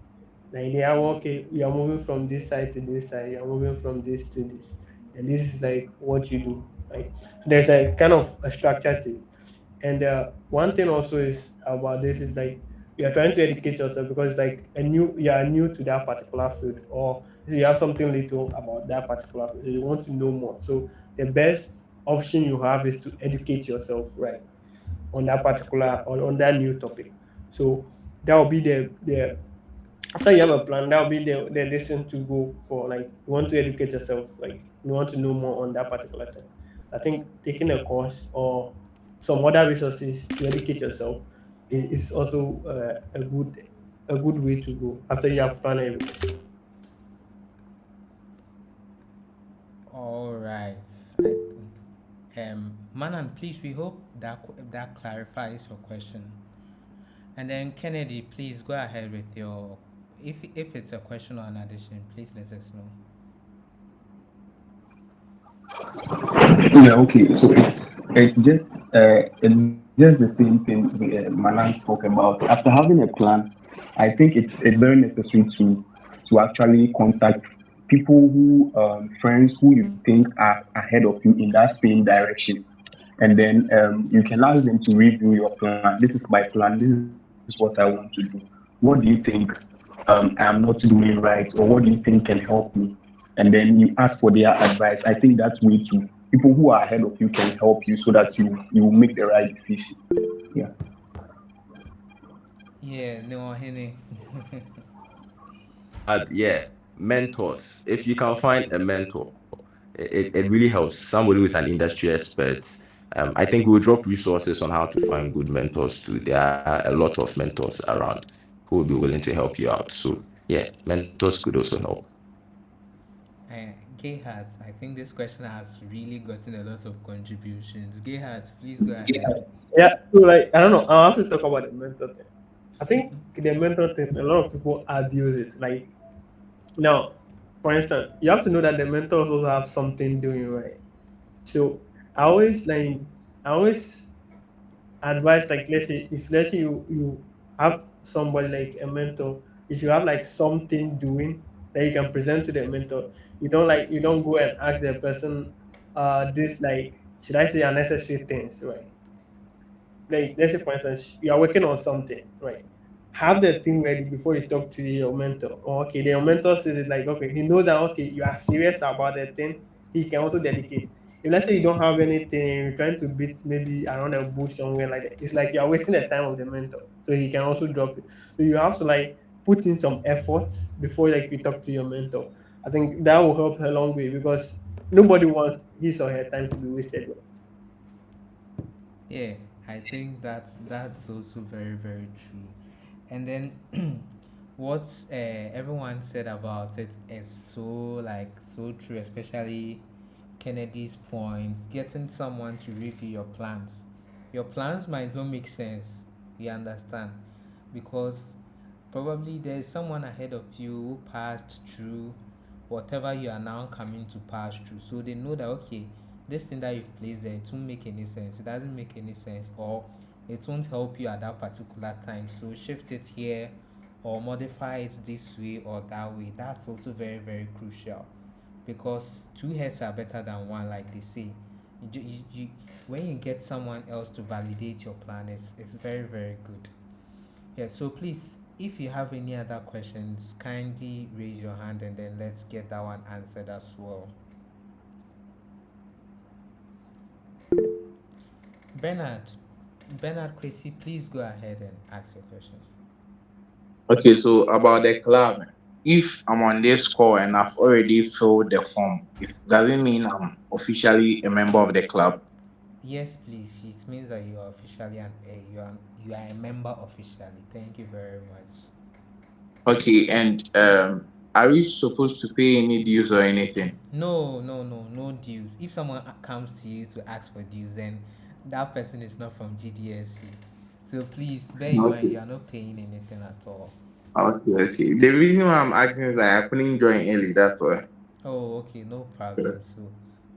A: Like they are okay, you are moving from this side to this side, you are moving from this to this, and this is like what you do, right? So there's a kind of a structure to it. And one thing also is about this is like you are trying to educate yourself because like a new you are new to that particular field or you have something little about that particular field. So you want to know more. So the best option you have is to educate yourself, right, on that particular on that new topic. So that will be the after you have a plan, that will be the lesson to go for. Like you want to educate yourself, like you want to know more on that particular thing. I think taking a course or some other resources to educate yourself is also a good way to go after you have planned everything.
B: All right, I think. Manan, please, we hope that that clarifies your question. And then Kennedy, please go ahead with your. If it's a question or an addition, please let us know.
F: Yeah, okay. So it's just the same thing Manan spoke about. After having a plan, I think it's very necessary to actually contact people who friends who you think are ahead of you in that same direction, and then you can ask them to review your plan. This is my plan. This is what I want to do. What do you think I am not doing right, or what do you think can help me? And then you ask for their advice. I think that's way too. People who are ahead of you can help you so that you will make the right decision. Yeah.
B: Yeah, no, Henny.
C: Yeah, mentors. If you can find a mentor, it really helps. Somebody who's an industry expert. I think we'll drop resources on how to find good mentors too. There are a lot of mentors around who will be willing to help you out. So yeah, mentors could also help.
B: Gerhard, I think this question has really gotten a lot of contributions. Gerhard, please go ahead.
A: Yeah, so like I don't know, I'll have to talk about the mental thing. I think the mental thing, a lot of people abuse it. Like now, for instance, you have to know that the mentors also have something doing right. So I always like I always advise like let's say you have somebody like a mentor, you should have like something doing that you can present to the mentor. You don't go and ask the person this like should I say unnecessary things, right? Like let's say for instance you are working on something, right? Have the thing ready before you talk to your mentor. Or okay, your mentor says it like okay, he knows that okay, you are serious about the thing, he can also dedicate. If let's say you don't have anything, you're trying to beat maybe around a bush somewhere like that, it's like you're wasting the time of the mentor. So he can also drop it. So you have to like put in some effort before like you talk to your mentor. I think that will help a long way because nobody wants his or her time to be wasted.
B: Yeah, I think that's also very very true. And then what everyone said about it is so like so true, especially Kennedy's points. Getting someone to review your plans. Your plans might not make sense. You understand, because probably there's someone ahead of you who passed through whatever you are now coming to pass through. So they know that okay, this thing that you've placed there, it won't make any sense. It doesn't make any sense, or it won't help you at that particular time. So shift it here or modify it this way or that way. That's also very, very crucial because two heads are better than one, like they say. When you get someone else to validate your plan, it's very, very good. Yeah, so please, if you have any other questions, kindly raise your hand and then let's get that one answered as well. Bernard, Bernard Kwesi, please go ahead and ask your question.
G: Okay, so about the club, if I'm on this call and I've already filled the form, it doesn't mean I'm officially a member of the club.
B: Yes, please. It means that you are officially you are a member officially. Thank you very much.
G: Okay, and are we supposed to pay any dues or anything?
B: No, no, no, no dues. If someone comes to you to ask for dues, then that person is not from GDSC. So please bear in mind
G: Okay.
B: you are not paying anything at all.
G: Okay, okay. The reason why I'm asking is that I couldn't join early, that's why.
B: Oh, okay, no problem. So,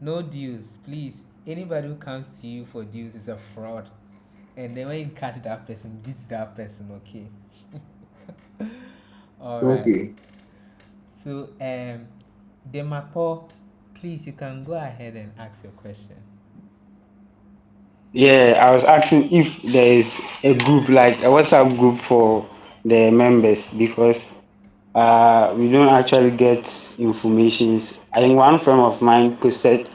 B: no dues, please. Anybody who comes to you for dues is a fraud. And then when you catch that person, beat that person, okay? All right.
G: Okay.
B: So, Demapo, please, you can go ahead and ask your question.
H: Yeah, I was asking if there is a group like a WhatsApp group for the members because we don't actually get informations. I think one friend of mine posted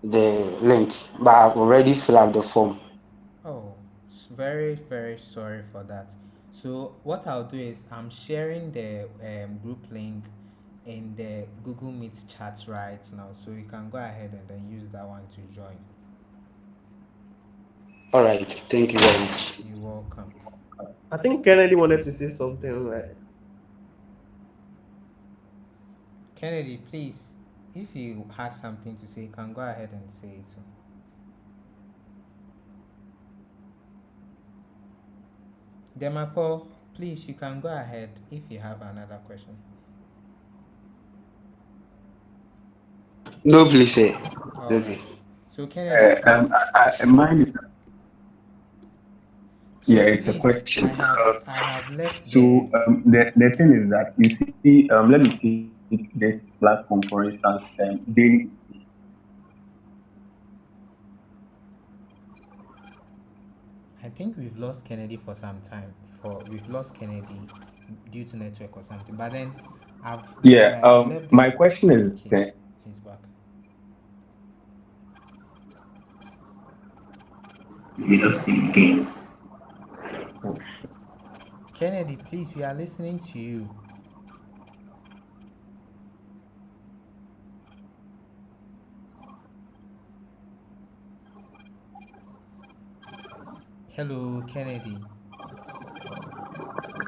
H: the link, but I've already filled up the form.
B: Oh, very, very sorry for that. So, what I'll do is I'm sharing the group link in the Google Meet chat right now. So, you can go ahead and then use that one to join.
H: All right, thank you very much.
B: You're welcome.
A: I think Kennedy wanted to say something like,
B: Kennedy, please, if you had something to say, you can go ahead and say it. Demapo, please, you can go ahead if you have another question.
H: No, please, say.
B: All
H: Okay.
B: right. So, Kennedy, please.
F: Mine is,
B: So,
F: yeah, it's a
B: please,
F: question.
B: I have left the.
F: So the thing is that you see, let me take this platform for instance, daily.
B: I think we've lost Kennedy for some time. We've lost Kennedy due to network or something. But then,
F: Yeah.
B: I've left the.
F: My question is,
B: Okay, he's back.
E: We lost him again.
B: Kennedy, please, we are listening to you. Hello, Kennedy.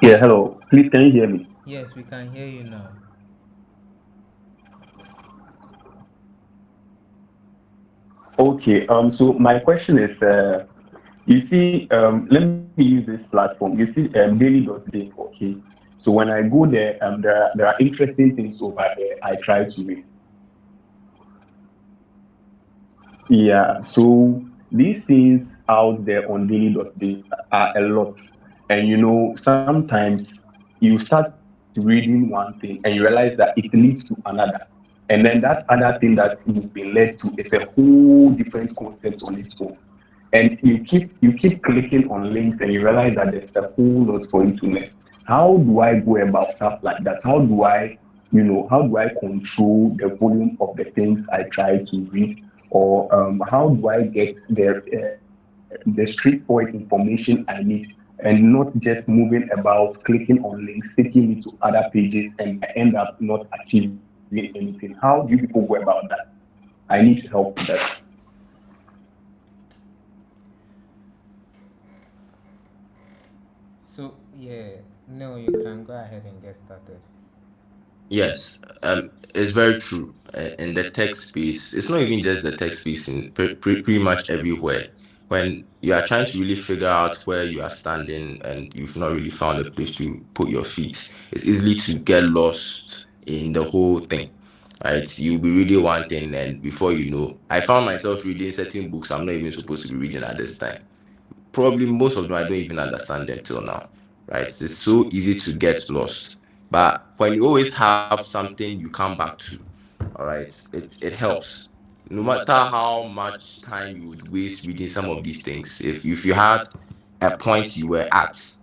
F: yeah, hello. Please, can you hear me?
B: Yes, we can hear you now.
F: Okay. So my question is, you see, let me use this platform. You see, daily.day. Okay. So when I go there, there are interesting things over there. I try to read. Yeah, so these things out there on daily.day are a lot. And sometimes you start reading one thing and you realize that it leads to another. And then that other thing that you've been led to is a whole different concept on its own. And you keep clicking on links and you realize that there's a whole lot for you to learn. How do I go about stuff like that? How do I control the volume of the things I try to read, or how do I get the straightforward information I need, and not just moving about clicking on links, taking me to other pages, and I end up not achieving anything? How do you people go about that? I need help with that.
B: So, yeah, no, you can go ahead and get started.
C: Yes, it's very true. In the tech space, it's not even just the tech space, in pretty much everywhere. When you are trying to really figure out where you are standing and you've not really found a place to put your feet, it's easily to get lost in the whole thing. Right? You'll be reading one thing, and before you know, I found myself reading certain books I'm not even supposed to be reading at this time. Probably most of them I don't even understand them till now. Right? It's so easy to get lost. But when you always have something you come back to, all right, it helps. No matter how much time you would waste reading some of these things, if you had a point you were at,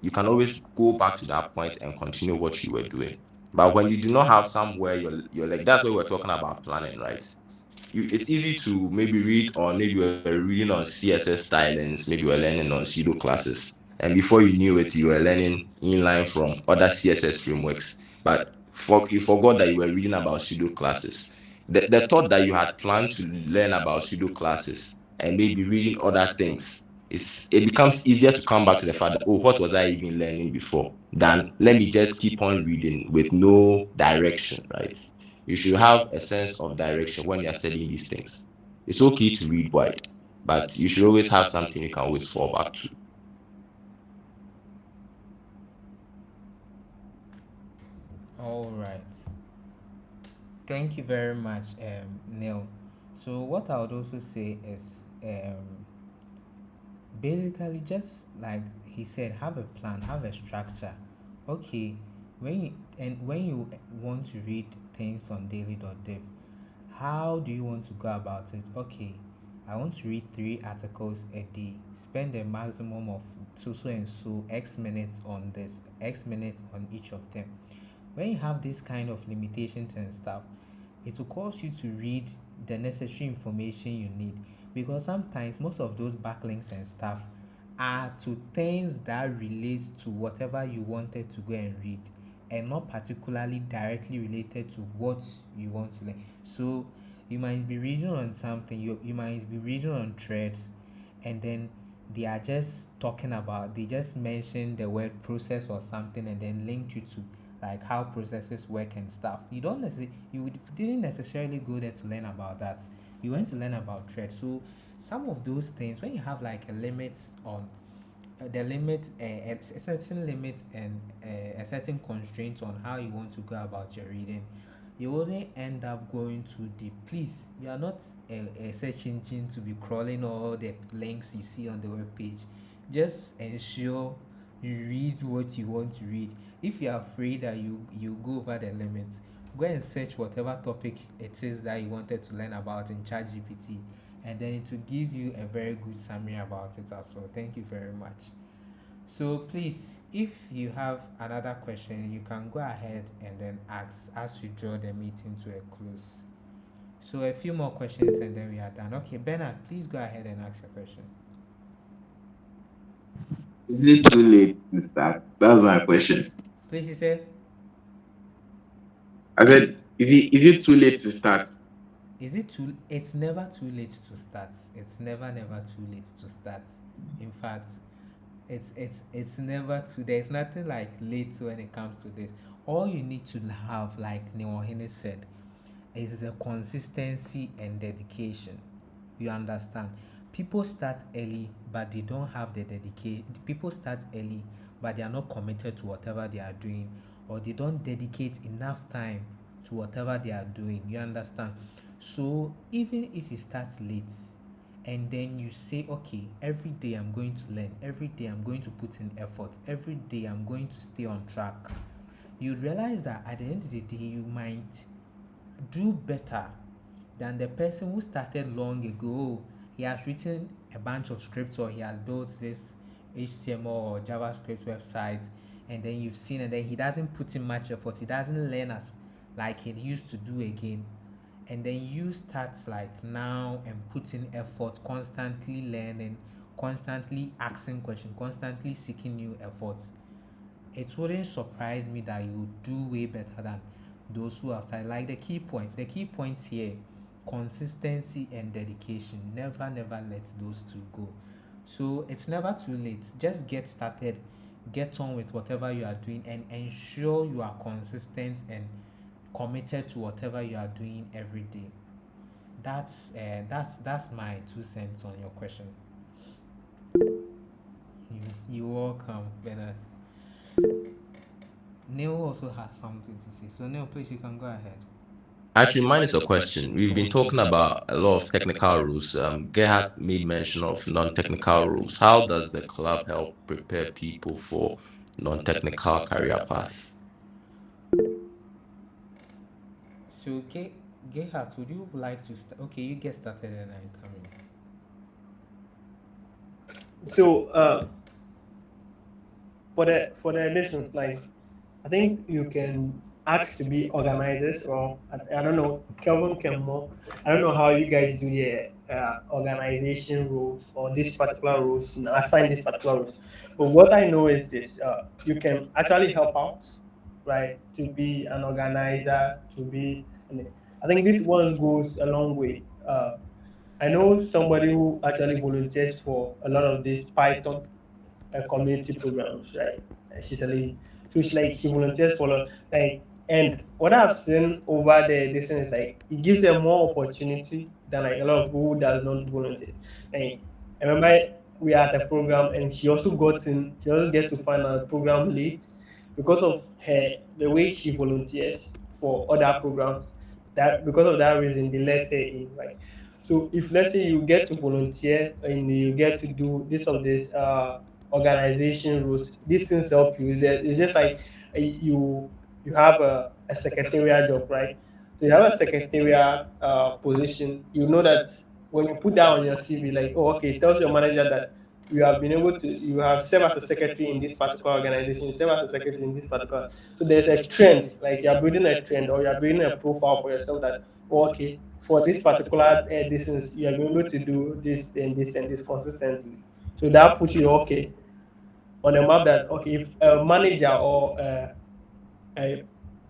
C: you can always go back to that point and continue what you were doing. But when you do not have somewhere, you're like, that's what we're talking about planning, right? it's easy to maybe read on, maybe you were reading on CSS stylings, maybe you were learning on pseudo classes, and before you knew it, you were learning inline from other CSS frameworks. But you forgot that you were reading about pseudo classes. The thought that you had planned to learn about pseudo classes and maybe reading other things, it becomes easier to come back to the fact that, oh, what was I even learning before? Than let me just keep on reading with no direction, right? You should have a sense of direction when you're studying these things. It's okay to read wide, but you should always have something you can always fall back to.
B: All right. Thank you very much, Neil. So what I would also say is, basically, just like he said, have a plan, have a structure. Okay, when you want to read things on daily.dev, how do you want to go about it? Okay, I want to read 3 articles a day, spend a maximum of so and so x minutes on this, x minutes on each of them. When you have this kind of limitations and stuff, it will cause you to read the necessary information you need, because sometimes most of those backlinks and stuff are to things that relates to whatever you wanted to go and read, and not particularly directly related to what you want to learn. So you might be reading on something, you might be reading on threads, and then they are just talking about, they just mention the word process or something and then link you to like how processes work and stuff. Didn't necessarily go there to learn about that. You went to learn about thread. So some of those things, when you have like a limit on the limit, a certain limit and a certain constraint on how you want to go about your reading, you wouldn't end up going too deep. Please, you are not a search engine to be crawling all the links you see on the web page. Just ensure you read what you want to read. If you're afraid that you go over the limits, go and search whatever topic it is that you wanted to learn about in ChatGPT, and then it will give you a very good summary about it as well. Thank you very much. So please, if you have another question, you can go ahead and then ask as we draw the meeting to a close. So a few more questions and then we are done. Okay, Bernard, please go ahead and ask your question.
G: Is it too late to start? That's my question.
B: Please, you said,
G: I said, is it too late to start?
B: is it too? It's never too late to start. It's never too late to start. In fact, it's never too. There's nothing like late when it comes to this. All you need to have, like Neohene said, is the consistency and dedication. You understand? People start early, but they don't have the dedication. People start early, but they are not committed to whatever they are doing, or they don't dedicate enough time to whatever they are doing. You understand? So even if you start late, and then you say, okay, every day I'm going to learn, every day I'm going to put in effort, every day I'm going to stay on track, you realize that at the end of the day, you might do better than the person who started long ago. He has written a bunch of scripts, or he has built this HTML or JavaScript website, and then you've seen, and then he doesn't put in much effort. He doesn't learn as like he used to do again. And then you start like now and put in effort, constantly learning, constantly asking questions, constantly seeking new efforts. It wouldn't surprise me that you do way better than those who have started. Like the key points here: consistency and dedication. Never let those two go. So it's never too late. Just get started, get on with whatever you are doing, and ensure you are consistent and committed to whatever you are doing every day. That's my 2 cents on your question. You're welcome, Bernard. Neil also has something to say. So Neil, please, you can go ahead.
C: Actually, mine is a question. We've been talking about a lot of technical rules. Gerhard made mention of non-technical rules. How does the club help prepare people for non-technical career paths?
B: So Gerhard, would you like to start? Okay, you get started and I come in.
A: So for the lessons, like I think you can asked to be organizers, or I don't know, Kelvin can more. I don't know how you guys do the organization rules or this particular rules, assign this particular rules. But what I know is this: you can actually help out, right? To be an organizer, to be, and I think this one goes a long way. I know somebody who actually volunteers for a lot of these Python community programs, right? She's a lady, so she's like she volunteers for like, and what I've seen over there, this thing is like it gives her more opportunity than like a lot of people who does not volunteer. Like, I remember we are at a program, and she also get to find out program late because of her the way she volunteers for other programs. That because of that reason, they let her in, right? So if let's say you get to volunteer and you get to do this of this organization rules, these things help you. It's just like you have a secretarial job, right? So you have a secretarial position. You know that when you put that on your CV, like, oh, okay, it tells your manager that you have served as a secretary in this particular organization, you serve as a secretary in this particular. So there's a trend, like you're building a trend or you're building a profile for yourself that, oh, okay, for this particular distance, you are able to do this and this consistently. So that puts you okay on a map that, okay, if a manager or a,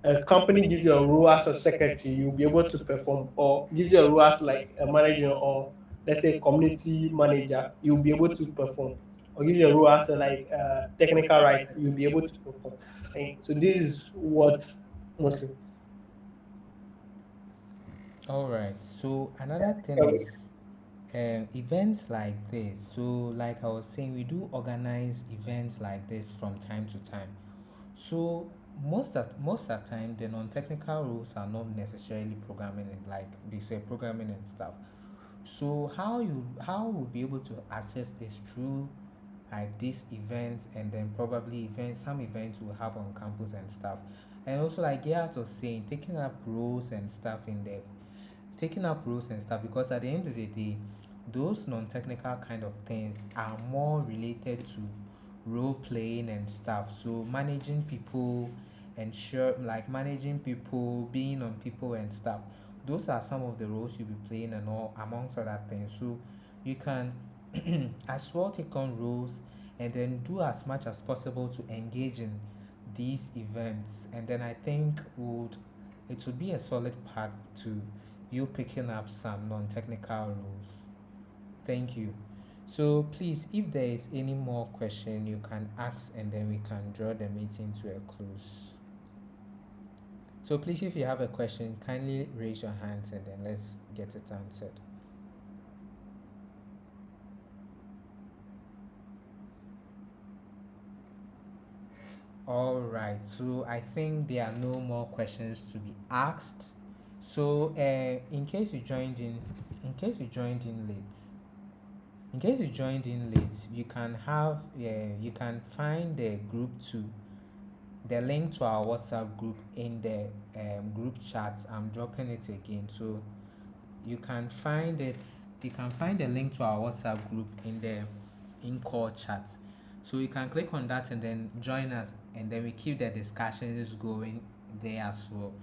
A: a company gives you a role as a secretary, you'll be able to perform, or gives you a role as like a manager or let's say community manager, you'll be able to perform, or give you a role as a like technical writer, you'll be able to perform. So this is what mostly.
B: All right. So another thing is events like this. So like I was saying, we do organize events like this from time to time. So most of the time, the non-technical rules are not necessarily programming it, like they say programming and stuff. So how we'll be able to access this through like these events, and then probably events some events we'll have on campus and stuff. And also like Gerard was saying, taking up roles and stuff, because at the end of the day, those non-technical kind of things are more related to role playing and stuff. So managing people, managing people, being on people and stuff, those are some of the roles you'll be playing, and all amongst other things. So you can as well take on roles, and then do as much as possible to engage in these events. And then I think it would be a solid path to you picking up some non-technical roles. Thank you. So please, if there is any more question, you can ask, and then we can draw the meeting to a close. So please, if you have a question, kindly raise your hands, and then let's get it answered. All right. So I think there are no more questions to be asked. So in case you joined in late, you can find the link to our WhatsApp group in the group chat. I'm dropping it again. So you can find it. You can find the link to our WhatsApp group in the in call chat. So you can click on that and then join us, and then we keep the discussions going there as well.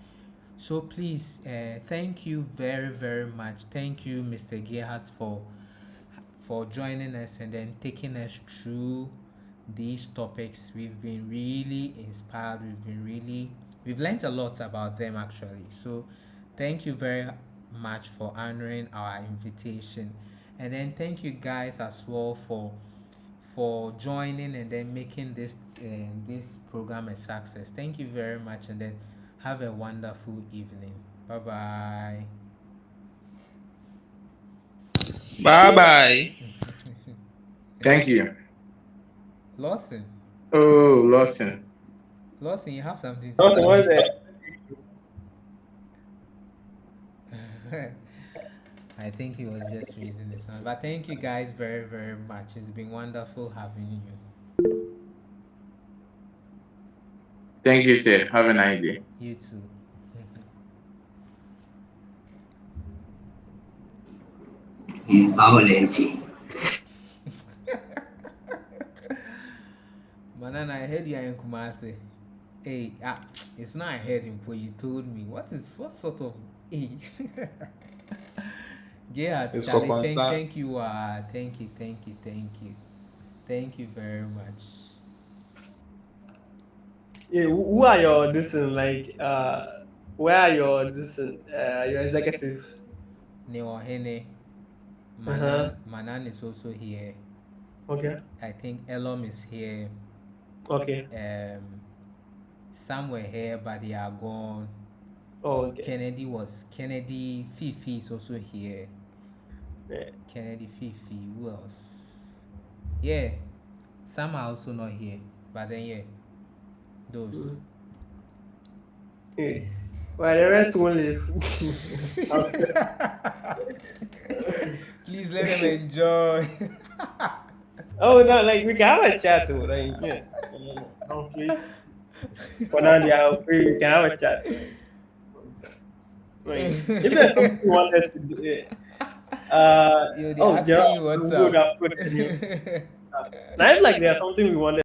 B: So please, thank you very very much. Thank you, Mr. Gerhardt, for joining us and then taking us through these topics. We've been really inspired. We've learned a lot about them actually. So thank you very much for honoring our invitation. And then thank you guys as well for joining and then making this program a success. Thank you very much, and then have a wonderful evening. Bye bye.
D: Bye bye.
G: Thank you.
B: Lawson,
G: Oh, Lawson.
B: Lawson, you have something to
A: Also, what's
B: say?
A: the
B: I think he was just raising his hand. But thank you guys very, very much. It's been wonderful having you.
G: Thank you, sir. Have a nice day.
B: You too.
E: His violency.
B: Manana, I heard you are in Kumasi. Hey, it's not a heading, but you told me. What sort of A? Yeah,
G: It's for
B: Charlie,
G: concern.
B: thank you, thank you very much.
A: Yeah, who are your this thing, like where are your this thing, your executives?
B: Neohene,
A: Uh-huh.
B: Manan is also here.
A: Okay.
B: I think Elom is here.
A: Okay.
B: Um, some were here, but they are gone.
A: Oh, okay.
B: Kennedy. Fifi is also here.
A: Yeah.
B: Kennedy, Fifi. Who else? Yeah, some are also not here. But then yeah, those.
A: Mm. Yeah. Well, the rest will leave.
B: Please let them enjoy.
A: Oh no, like we can have a chat too, like yeah. I'm free. For now they are free, we can have a chat. Like if there's something you want us to do,
B: Yo, they're
A: oh,
B: asking
A: Gerald,
B: you what's
A: I'm good,
B: up.
A: I'm good. Can you? Now, if like there's something we wanted